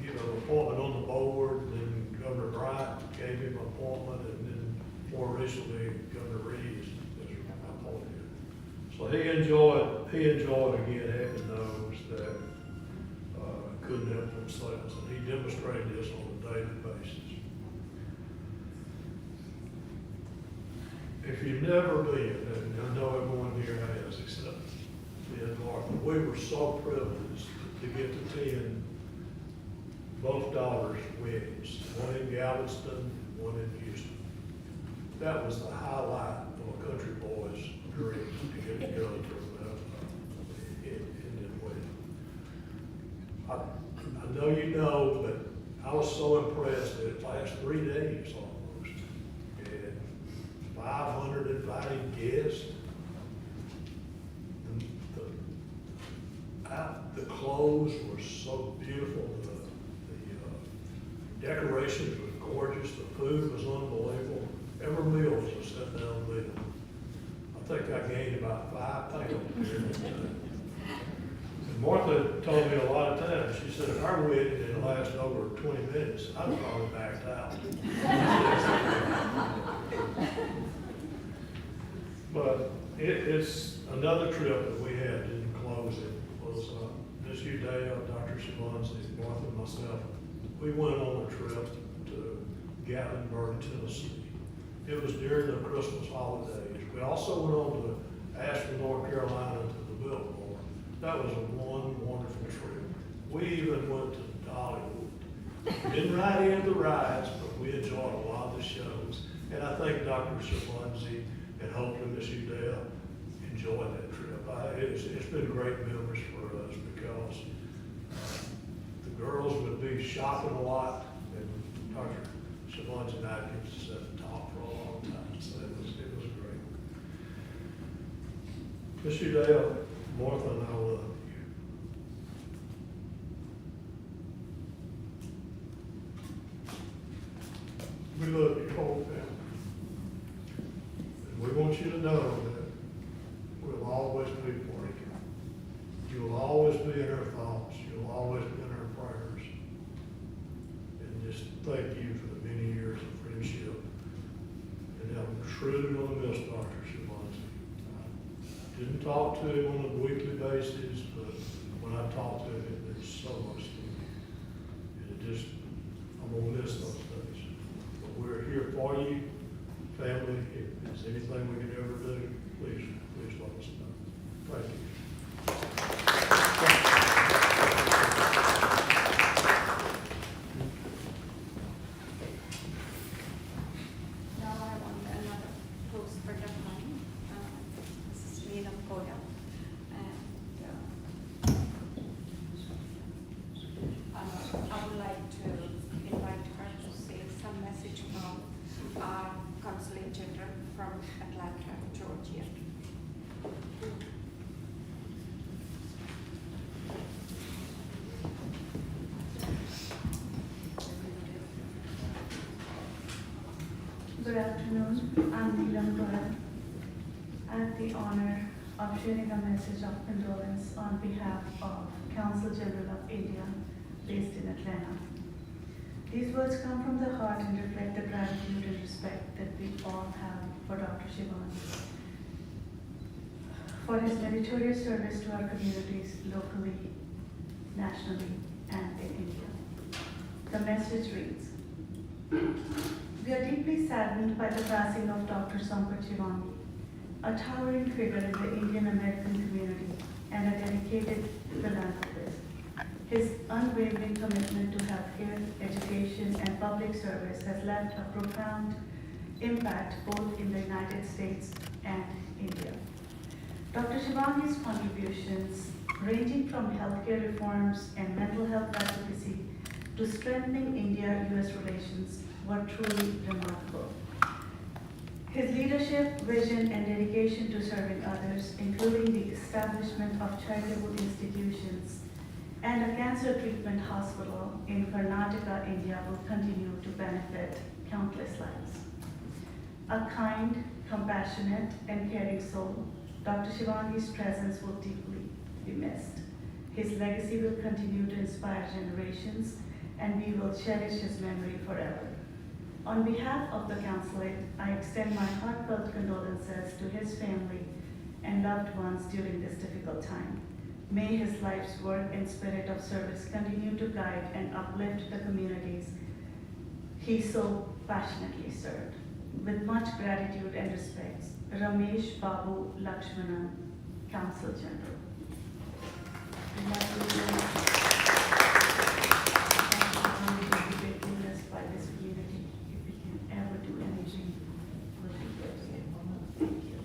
give an appointment on the board, then Governor Bryant gave him an appointment, and then more recently, Governor Reeves was appointed. So he enjoyed again having those that couldn't help themselves, and he demonstrated this on a daily basis. If you've never been, and I know everyone here has, except me and Martha, we were so privileged to get to attend both daughters' weddings, one in Galveston, one in Houston. That was the highlight of a country boy's dream, to get together for Indian wedding. I know you know, but I was so impressed that it lasted 3 days almost. And 500 invited guests. The clothes were so beautiful. The decorations were gorgeous. The food was unbelievable. Every meal was a sit-down meal. I think I gained about 5 pounds during that time. And Martha told me a lot of times, she said, if our wedding didn't last over 20 minutes, I'd probably backed out. But it's another trip that we had in closing was Miss Udale, Dr. Shivangi, Martha and myself. We went on a trip to Gatlinburg, Tennessee. It was during the Christmas holidays. We also went on to Asheville, North Carolina to the Biltmore. That was one wonderful trip. We even went to Dollywood. Didn't ride any of the rides, but we enjoyed a lot of the shows. And I think Dr. Shivangi and hopefully Miss Udale enjoyed that trip. It's been great memories for us because the girls would be shopping a lot, and Dr. Shivangi and I used to sit and talk for a long time, so it was great. Miss Udale, Martha and I love you. We love your whole family. And we want you to know that we'll always be for you. You'll always be in our thoughts. You'll always be in our prayers. And just thank you for the many years of friendship Didn't talk to him on a weekly basis, but when I talk to him, there's so much to him. And it just, I'm gonna miss those days. But we're here for you, family. If there's anything we can ever do, please let us know. Thank you. Now I want another close friend of mine, Mrs. Leela Koya. And I would like to invite her to say some message from our Consul General from Atlanta, Georgia. Good afternoon, I'm Longtime. I have the honor of sharing a message of condolence on behalf of Consul General of India, based in Atlanta. These words come from the heart and reflect the gratitude and respect that we all have for Dr. Shivangi, for his meritorious service to our communities locally, nationally, and in India. The message reads, we are deeply saddened by the passing of Dr. Sampatkumar Shivangi, a towering figure in the Indian American community and a dedicated philanthropist. His unwavering commitment to healthcare, education, and public service has left a profound impact both in the United States and India. Dr. Shivangi's contributions, ranging from healthcare reforms and mental health advocacy to strengthening India-US relations, were truly remarkable. His leadership, vision, and dedication to serving others, including the establishment of charitable institutions and a cancer treatment hospital in Karnataka, India, will continue to benefit countless lives. A kind, compassionate, and caring soul, Dr. Shivangi's presence will deeply be missed. His legacy will continue to inspire generations, and we will cherish his memory forever. On behalf of the consulate, I extend my heartfelt condolences to his family and loved ones during this difficult time. May his life's work and spirit of service continue to guide and uplift the communities he so passionately served. With much gratitude and respect, Ramesh Babu Lakshmanan, Consul General. By this community, if we can ever do anything, we'll be good. Thank you.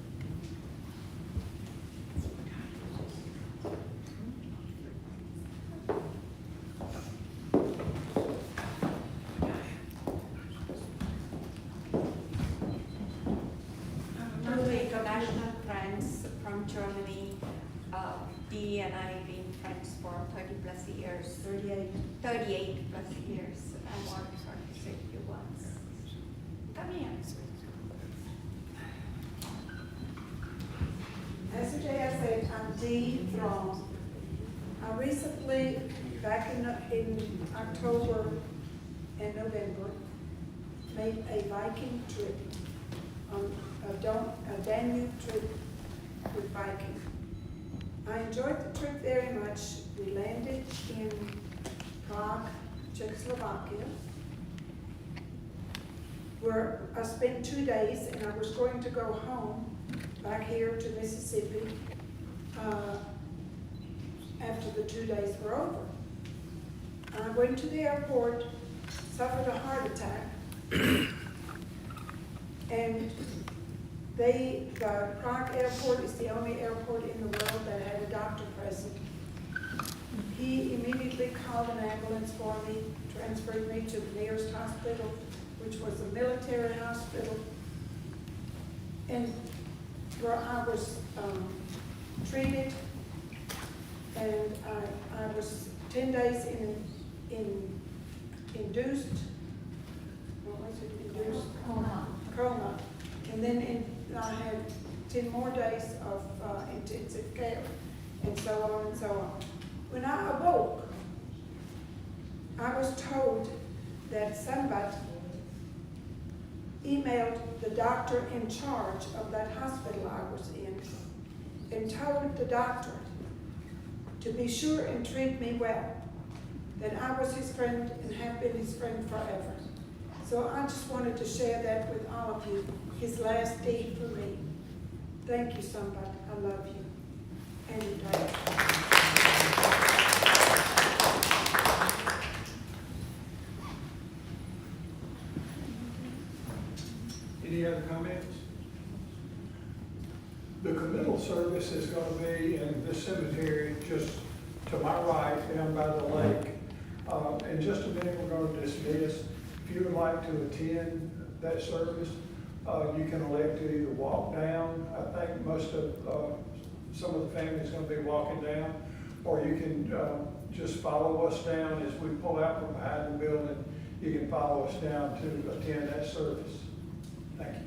To international friends from Germany, Dee and I have been friends for 30 plus years. 38 plus years. I want her to say a few words. Come here. As I said, I'm Dee from, I recently, back in October and November, made a Viking trip, a Danube trip with Viking. I enjoyed the trip very much. We landed in Prague, Czechoslovakia, where I spent 2 days, and I was going to go home back here to Mississippi after the 2 days were over. I went to the airport, suffered a heart attack, and the Prague airport is the only airport in the world that had a doctor present. He immediately called an ambulance for me, transferred me to the nearest hospital, which was a military hospital, and where I was treated, and I was 10 days in induced, what was it, induced? Coma. And then I had 10 more days of intensive care, and so on and so on. When I awoke, I was told that somebody emailed the doctor in charge of that hospital I was in and told the doctor to be sure and treat me well, that I was his friend and have been his friend forever. So I just wanted to share that with all of you, his last deed for me. Thank you, somebody. I love you. And you, Dad. Any other comments? The committal service is going to be in this cemetery just to my right down by the lake. In just a minute, we're going to dismiss. If you would like to attend that service, you can elect to either walk down. I think most of, some of the family is going to be walking down, or you can just follow us down as we pull out from behind the building. You can follow us down to attend that service. Thank you.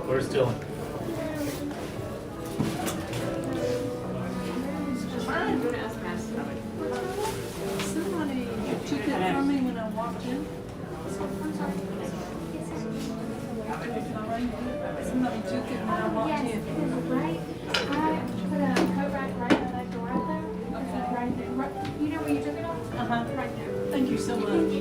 We're still. Somebody took it from me when I walked in. Somebody took it when I walked in. Yes, right. I put a coat rack right on that door out there. Okay. Right there. Right, you know where you took it off? Uh-huh. Right there. Thank you so much.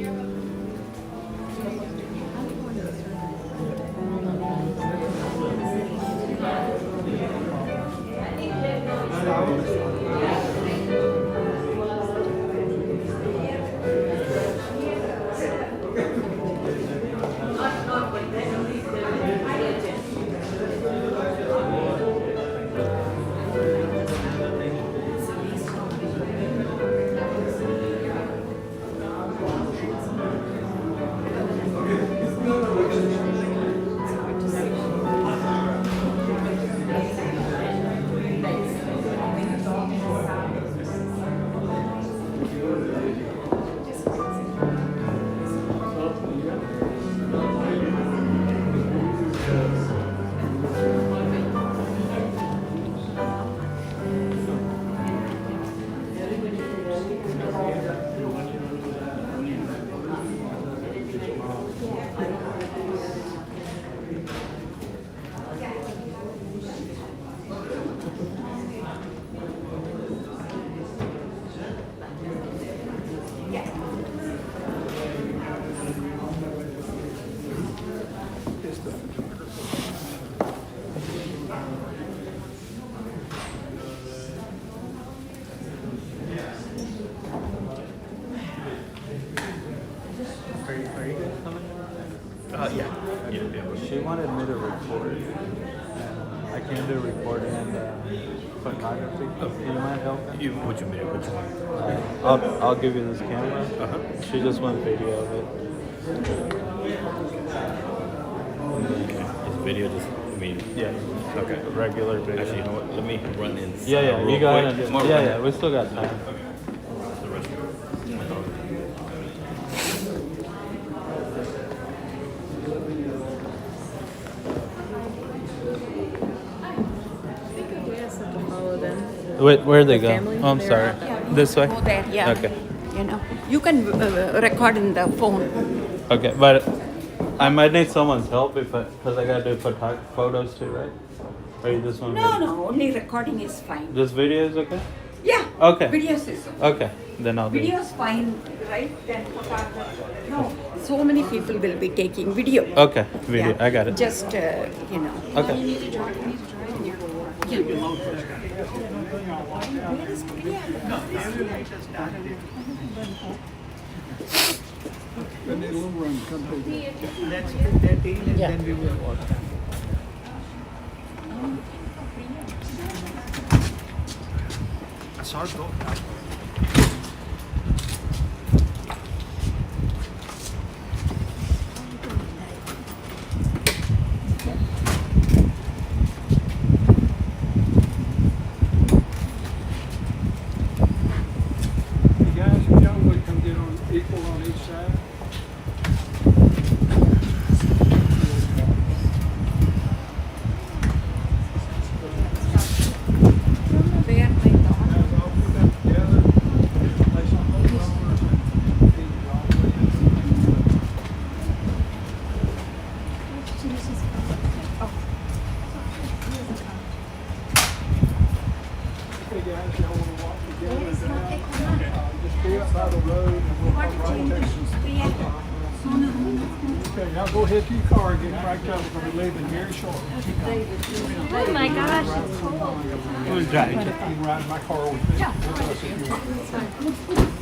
She wanted me to record. I can do recording and photography. You mind helping? What you mean? Which one? I'll give you this camera. She just wants video of it. Is video just? I mean. Yeah. Okay. Regular video. Actually, you know what? Let me run in. Yeah. Real You go ahead quick. and do. Yeah. We still got time. The restroom. Wait, where are they The going? family? Oh, I'm They're- sorry. Yeah, This way? go there, yeah. Okay. You know, you can record in the phone. Okay, but I might need someone's help because I gotta do photos too, right? Or you just want No, no, only recording is fine. Just video is okay? Yeah. Okay. Videos is okay. Okay, then I'll do it. Video's fine, right? Then photography. No, so many people will be taking video. Okay, video. Yeah. I got it. Just, you know. Okay. You need to try in your yeah. Where is Priya? When the little room comes over. Let's put that in and then we will walk down. Sarge, go. The guys and young would come in on equal on each side. Where my daughter? Okay, guys, y'all want to walk together down? Just be up by the road and we'll come right next. Okay, now go ahead to your car and get cranked up. We're going to be leaving very shortly. Oh my gosh, it's cold. Who's driving? You can ride in my car with me. With us if you want.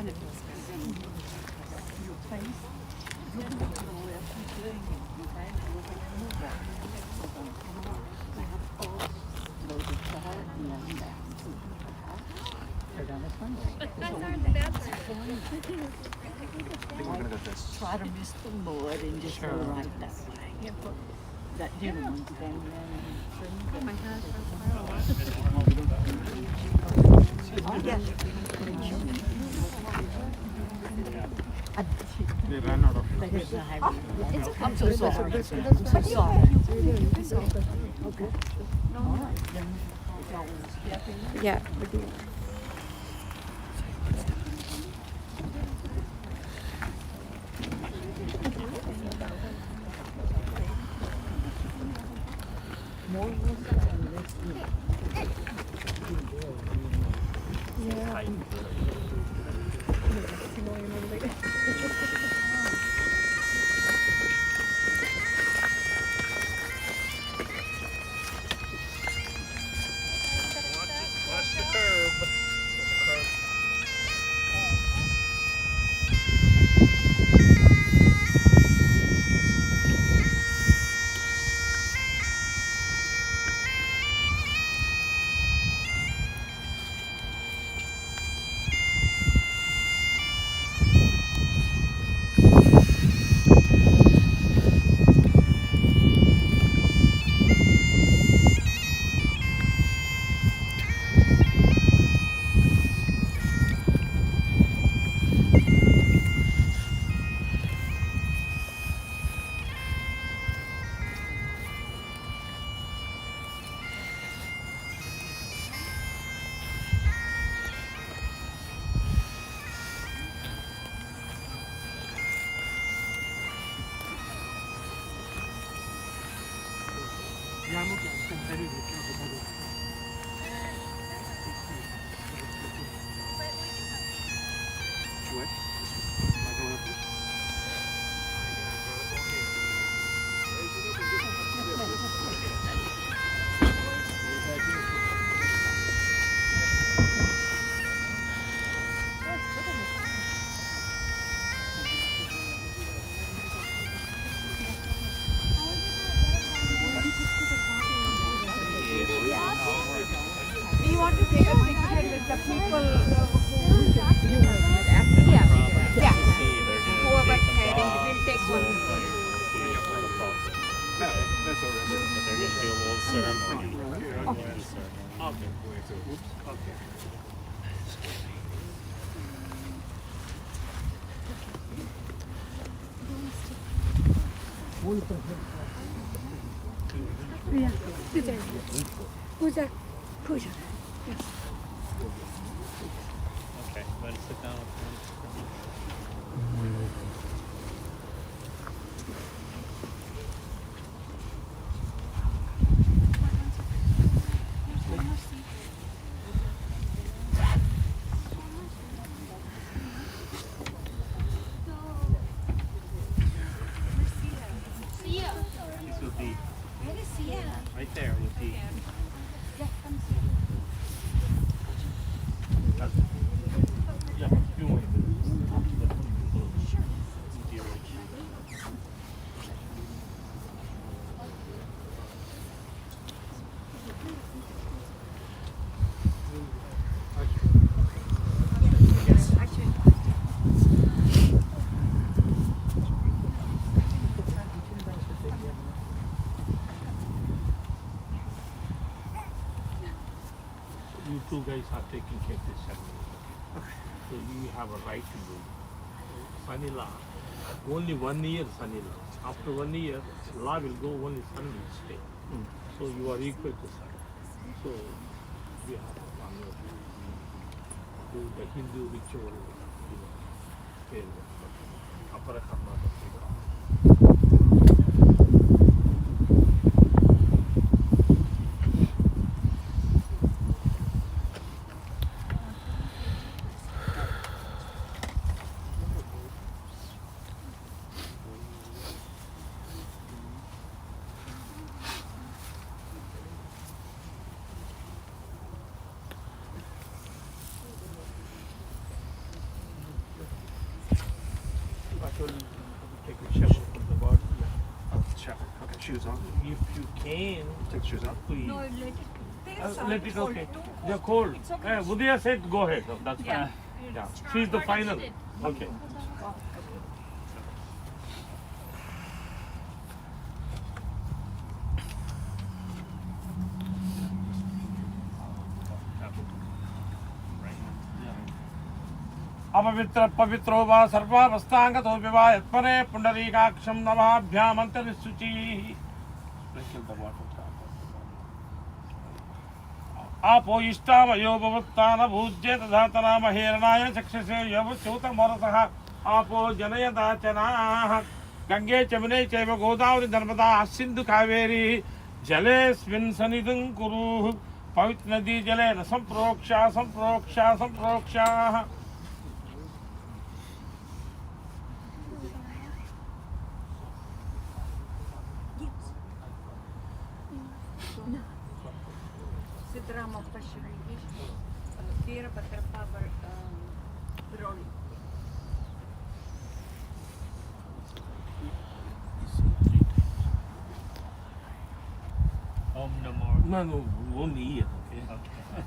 Try to miss the mud and just go right that way. That gentleman's down there. Oh my They ran out of. I'm so sorry. Okay. Yeah. Watch the curb. We want to take a picture with the people whoever heading, we'll take one. That's all right. But they're going to do a little ceremony. Okay. Okay. Yeah, Puja. Okay, let us sit down. This will be right there with the. Yeah, you want You two guys are taking care of this ceremony. So you have a right to do. Son-in-law, only 1 year son-in-law. After 1 year, law will go, only son will stay. So you are equal to son. So we have a family. Do the Hindu ritual, Upper Karnataka. shoes off. If you can, Take the shoes off. please. No, let it. Let it okay. They're cold. Udaya said go ahead. That's fine. Yeah. Yeah. She's the final. Okay. अपवित्र पवित्रो वा सर्वावस्थांगतो विवा यत्परे पुंडरीकाक्षं नमाभ्यामन्तरिशुचिः आपो इष्टामयो भवत्तान भूज्ये तथा महेरणाय चक्षसे यवच्युतमरसः आपो जनयदाचनाः गंगे चमुने चैव गोदावरी नर्मदा सिन्धु कावेरी जलेऽस्मिन् सन्निधिं कुरु पवित्र नदी जलेन सम्प्रोक्षा सम्प्रोक्षा सम्प्रोक्षाः Sidramappa Shivangi, Veerabhadrappa Brody. Om Namo. No, only here. Okay.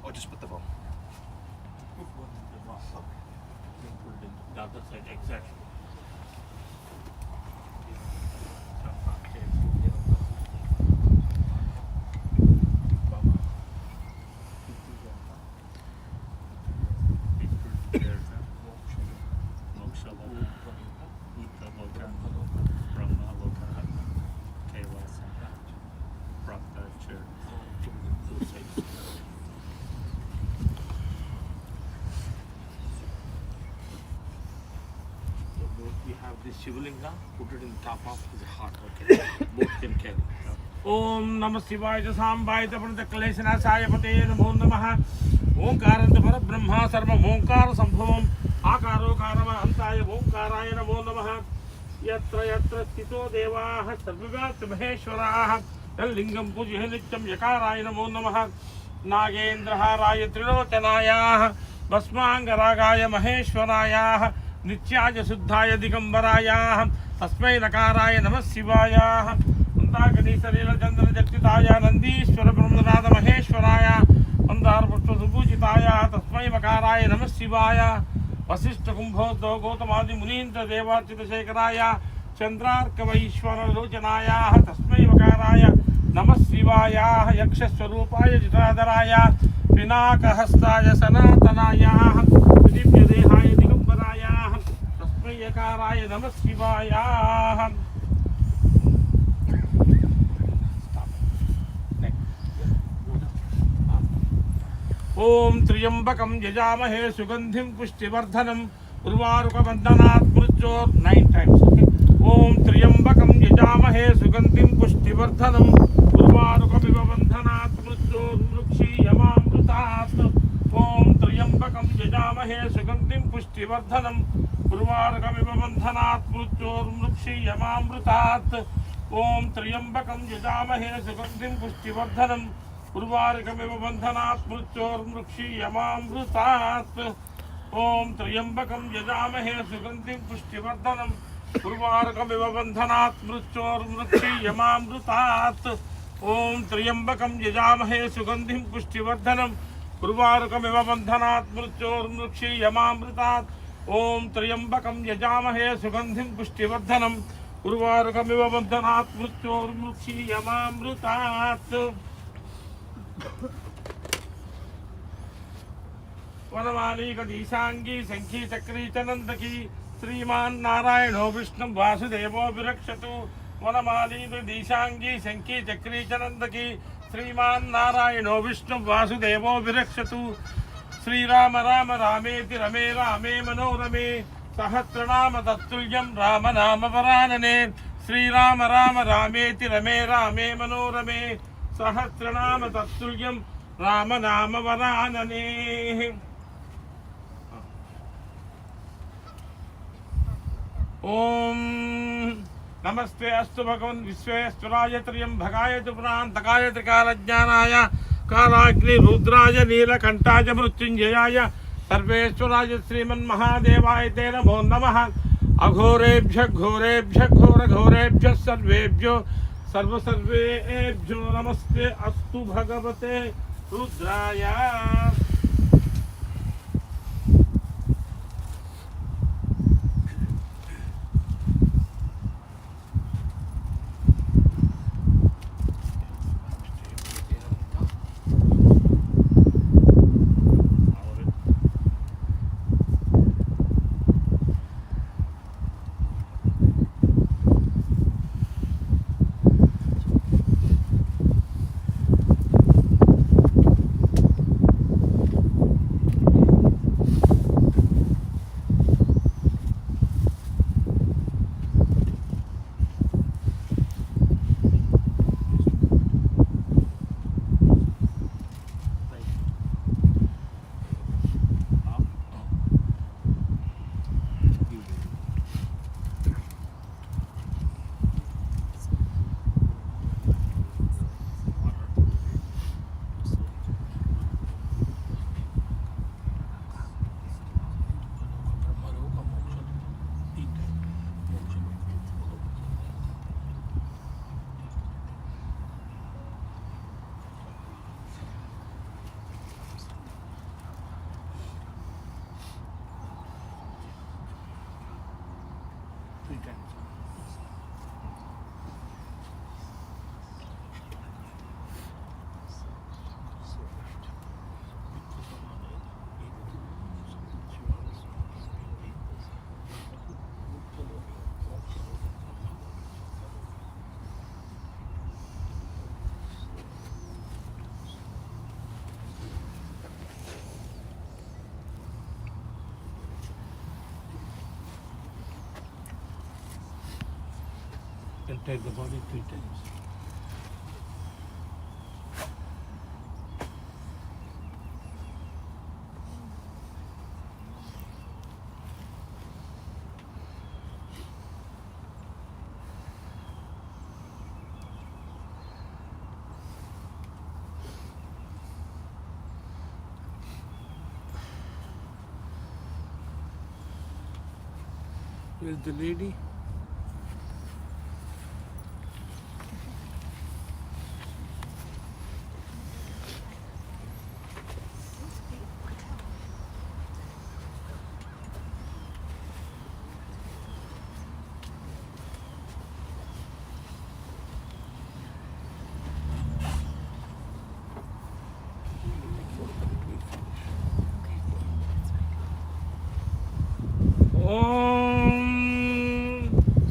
Or just put the bow. The other side, exactly. We have this Shivalinga, put it in the top of his heart, okay? Both can carry. Om Namah Shivaya Sambhaya Tapanta Kaleshana Sayapate Namo Namaha Omkaranta Parabrahma Sarva Omkara Sambhavam Akaro Karama Antaya Omkaraya Namo Namaha Yatra Yatra Stito Devaha Sarvavyat Maheshwaraha Lingam Pujya Nityam Yakaraya Namo Namaha Nagendraharaya Trilochanaya Basmangaragaya Maheshwaraya नित्याय शुद्धाय दिगंबराय तस्मै नकाराय नमः शिवाय मंदाकिनी सलील चंद्र जक्षिताय नंदीश्वर ब्रह्मनाथ महेश्वराय मंदार पुष्प सुपूजिताय तस्मै मकाराय नमः शिवाय वशिष्ठ कुंभोद्भव गौतमादि मुनीन्द्र देवार्चित शेखराय चंद्रार्क वैश्वर लोचनाय तस्मै मकाराय नमः शिवाय यक्ष स्वरूपाय जटाधराय पिनाक हस्ताय सनातनाय दिव्य देहाय दिगंबराय यकाराय नमः शिवाय ओम त्र्यंबकं यजामहे सुगंधिं पुष्टिवर्धनम् उर्वारुकबन्धनात् मृत्योर् 9 times. ओम त्र्यंबकं यजामहे सुगंधिं पुष्टिवर्धनम् उर्वारुकमिव बन्धनात् मृत्योर्मुक्षीयमामृतात् ओम त्र्यंबकं यजामहे सुगंधिं पुष्टिवर्धनम् उर्वारुकमिव बन्धनात् मृत्योर्मुक्षीयमामृतात् ओम त्र्यंबकं यजामहे सुगंधिं पुष्टिवर्धनम् उर्वारुकमिव बन्धनात् मृत्योर्मुक्षीयमामृतात् ओम त्र्यंबकं यजामहे सुगंधिं पुष्टिवर्धनम् उर्वारुकमिव बन्धनात् मृत्योर्मुक्षीयमामृतात् ओम त्र्यंबकं यजामहे सुगंधिं पुष्टिवर्धनम् उर्वारुकमिव बन्धनात् मृत्योर्मुक्षीयमामृतात् ओम त्र्यंबकं यजामहे सुगंधिं पुष्टिवर्धनम् उर्वारुकमिव बन्धनात् मृत्योर्मुक्षीयमामृतात् वनमालीकदीशाङ्गी शङ्खी चक्री च नन्दकी श्रीमान् नारायणो विष्णु वासुदेवो विरक्षतु वनमालीकदीशाङ्गी शङ्खी चक्री च नन्दकी श्रीमान् नारायणो विष्णु वासुदेवो विरक्षतु श्रीराम राम रामेति रमे रामे मनोरमे सहस्रनाम तत्तुल्यं राम नाम वरानने श्रीराम राम रामेति रमे रामे मनोरमे सहस्रनाम तत्तुल्यं राम नाम वरानने। ओम नमस्ते अस्तु भगवन् विश्वेश्वराय त्र्यंबकाय त्रिपुरान्तकाय त्रिकालज्ञानाय कालाग्नि रुद्राय नीलकण्ठाय मृत्युञ्जयाय सर्वेश्वराय श्रीमन्महादेवाय ते नमो नमः। अघोरेभ्य घोरेभ्य घोर घोरेभ्य सर्वेभ्यो सर्वेभ्यो नमस्ते अस्तु भगवते रुद्राय। Take the body 3 times. Where's the lady?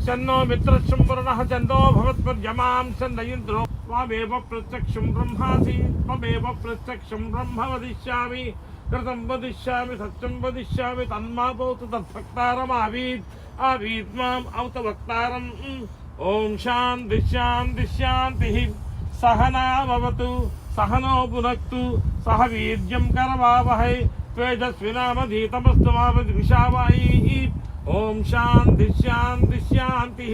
Channo मित्रशं वरुणः चन्दो भवत्पर्यमां Chand इन्द्रो त्वमेव प्रत्यक्षं ब्रह्मासि त्वमेव प्रत्यक्षं ब्रह्म वदिष्यामि कृतं वदिष्यामि सत्यं वदिष्यामि तन्मा भवतु तद्भक्तारमावीत् आवीत् माम् औतभक्तारम्। ॐ शान्ति शान्ति शान्तिः। सहना भवतु सहनो भुनक्तु सह वीर्यं करवावहै तेजस्विनामधीतमस्तु मा विद्विषावहै। ओम शांति शांति शांति।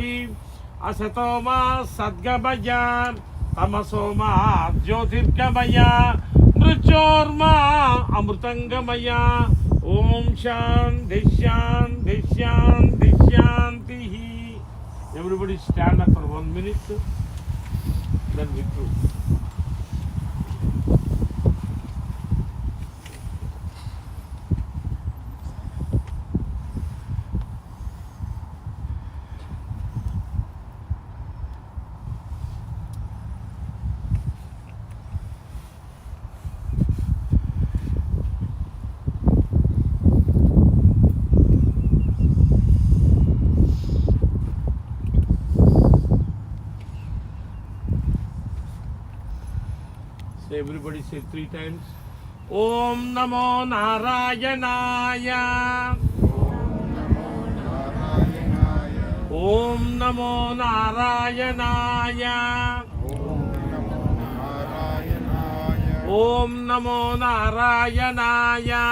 असतो मा सद्गमय तमसो मा ज्योतिर्गमय मृत्योर्मा अमृतंगमय। ओम शांति शांति शांति शांति। Everybody stand up for 1 minute, then we do. So everybody say 3 times. Om Namo Narayanaya. Om Namo Narayanaya. Om Namo Narayanaya.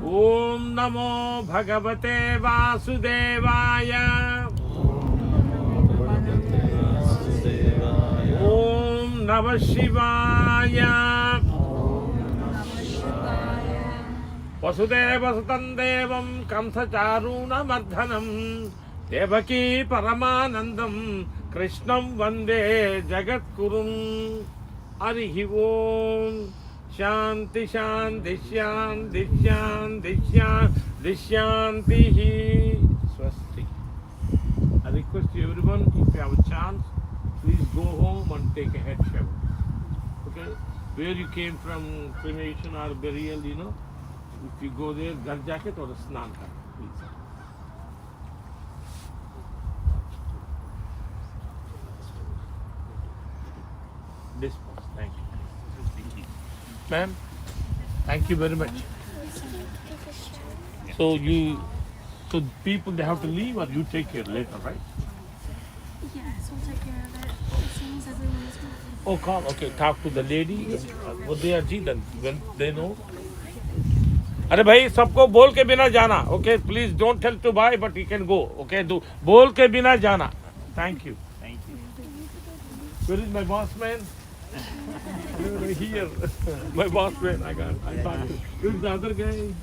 Om Namo Bhagavate Vasudevaya. Om Namah Shivaya. Vasudeva Sutam Devam Kamsa Charuna Mardhanam Devaki Paramanandam Krishnam Vande Jagat Kurum. Harihi Om. Shanti Shanti Shanti Shanti Shanti Shanti. Swasti. I request you everyone, if you have a chance, please go home and take a head shower. Okay? Where you came from, cremation or burial, you know, if you go there, ghar jaake thoda snan kar, please. Dispose. Thank you. Ma'am, thank you very much. So people, they have to leave or you take care later, right? Yes, we'll take care of it as soon as everyone is moving. Oh, call. Okay, talk to the lady. What they are then when they know. अरे भाई सबको बोल के बिना जाना. Okay, please don't tell to buy, but you can go. Okay, do बोल के बिना जाना. Thank you. Thank you. Where is my boss man? Here. My boss man. I talked to. Who's the other guy?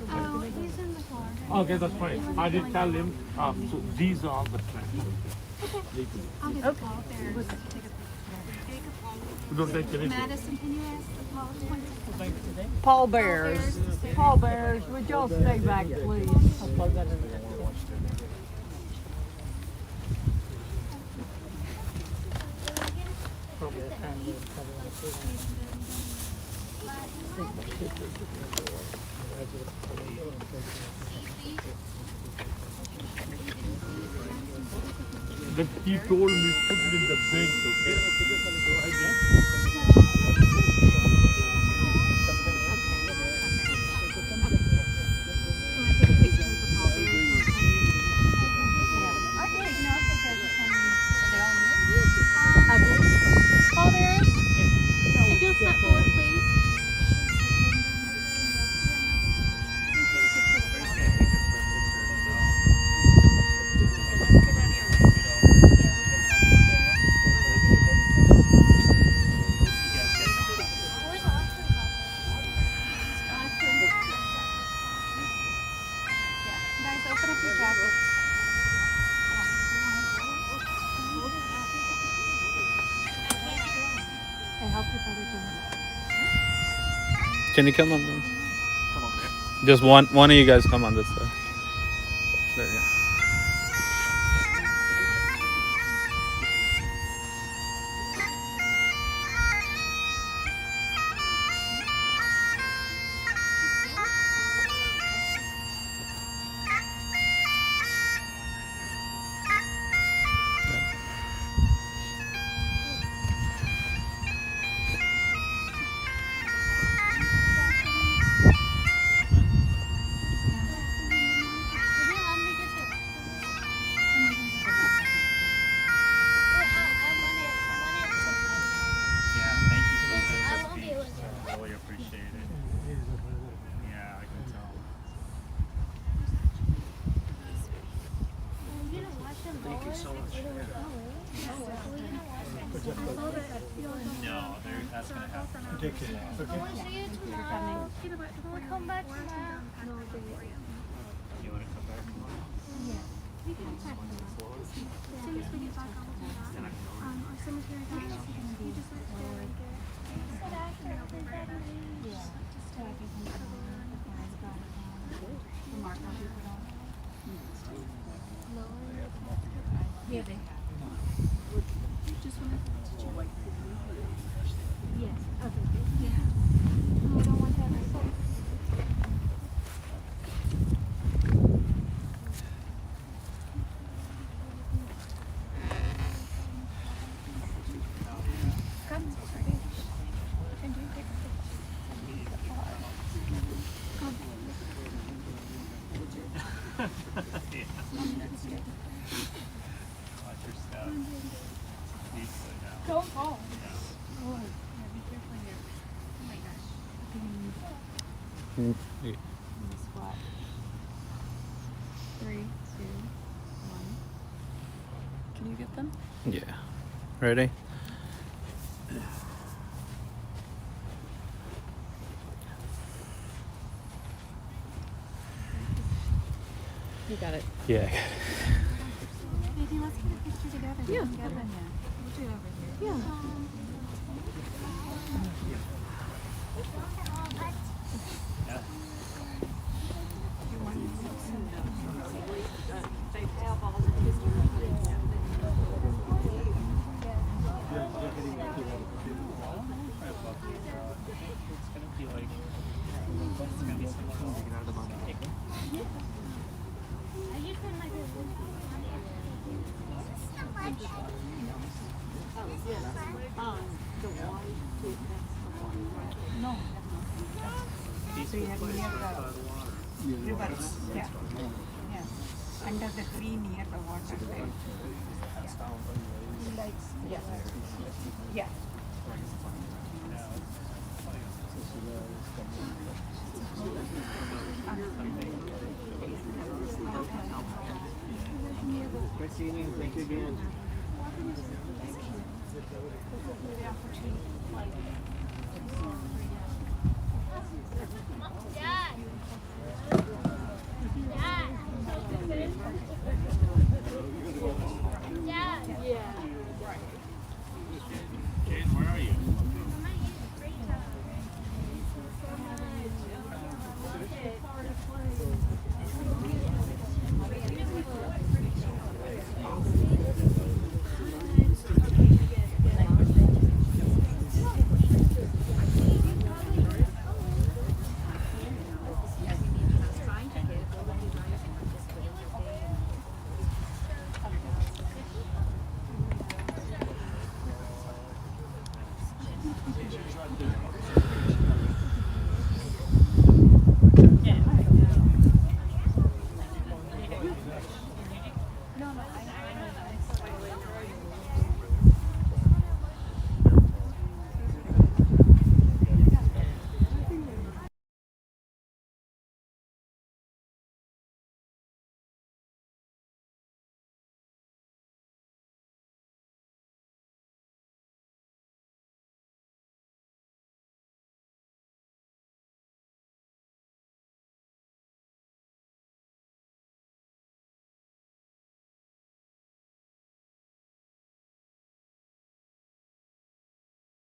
Oh, he's in the car. Okay, that's fine. I did tell him. So these are all the tracks. Okay. I'll get the call there. Take a picture. Don't take anything. Madison, can you ask the call? Pallbearers. Pallbearers, would y'all stay back, please? I'll plug that in there. That he told me put it in the bench, okay? So I did. Pallbearers, if you'll step forward, please. Guys, open up your jackets. Hey, help your brother do it. Can you come on? Just one of you guys come on this side. There you go. Yeah, thank you for the speech. I really appreciate it. Yeah, I can tell. Thank you so much. No, that's gonna happen. We'll see you tomorrow. We'll come back tomorrow. You wanna come back tomorrow? We can check tomorrow. As soon as we get back on the our cemetery guys, you just like stay right there. Sit after everybody leaves. Just stay Yeah, they have. Just want to check. Yes. Okay. Yeah. No, I don't want that. Don't fall. Oh, yeah, be careful here. Oh my gosh. Yeah. Squat. 3, 2, 1. Can you get them? Yeah. Ready? You got it. Yeah, I got it. Baby, let's get a picture together. Yeah. Together. We'll do it over here. Yeah. No. So you have near the reverse. Yeah. Yeah. Under the tree near the water there. He likes, yeah. Yeah. Great seeing you. Thank you again. Jane, where are you?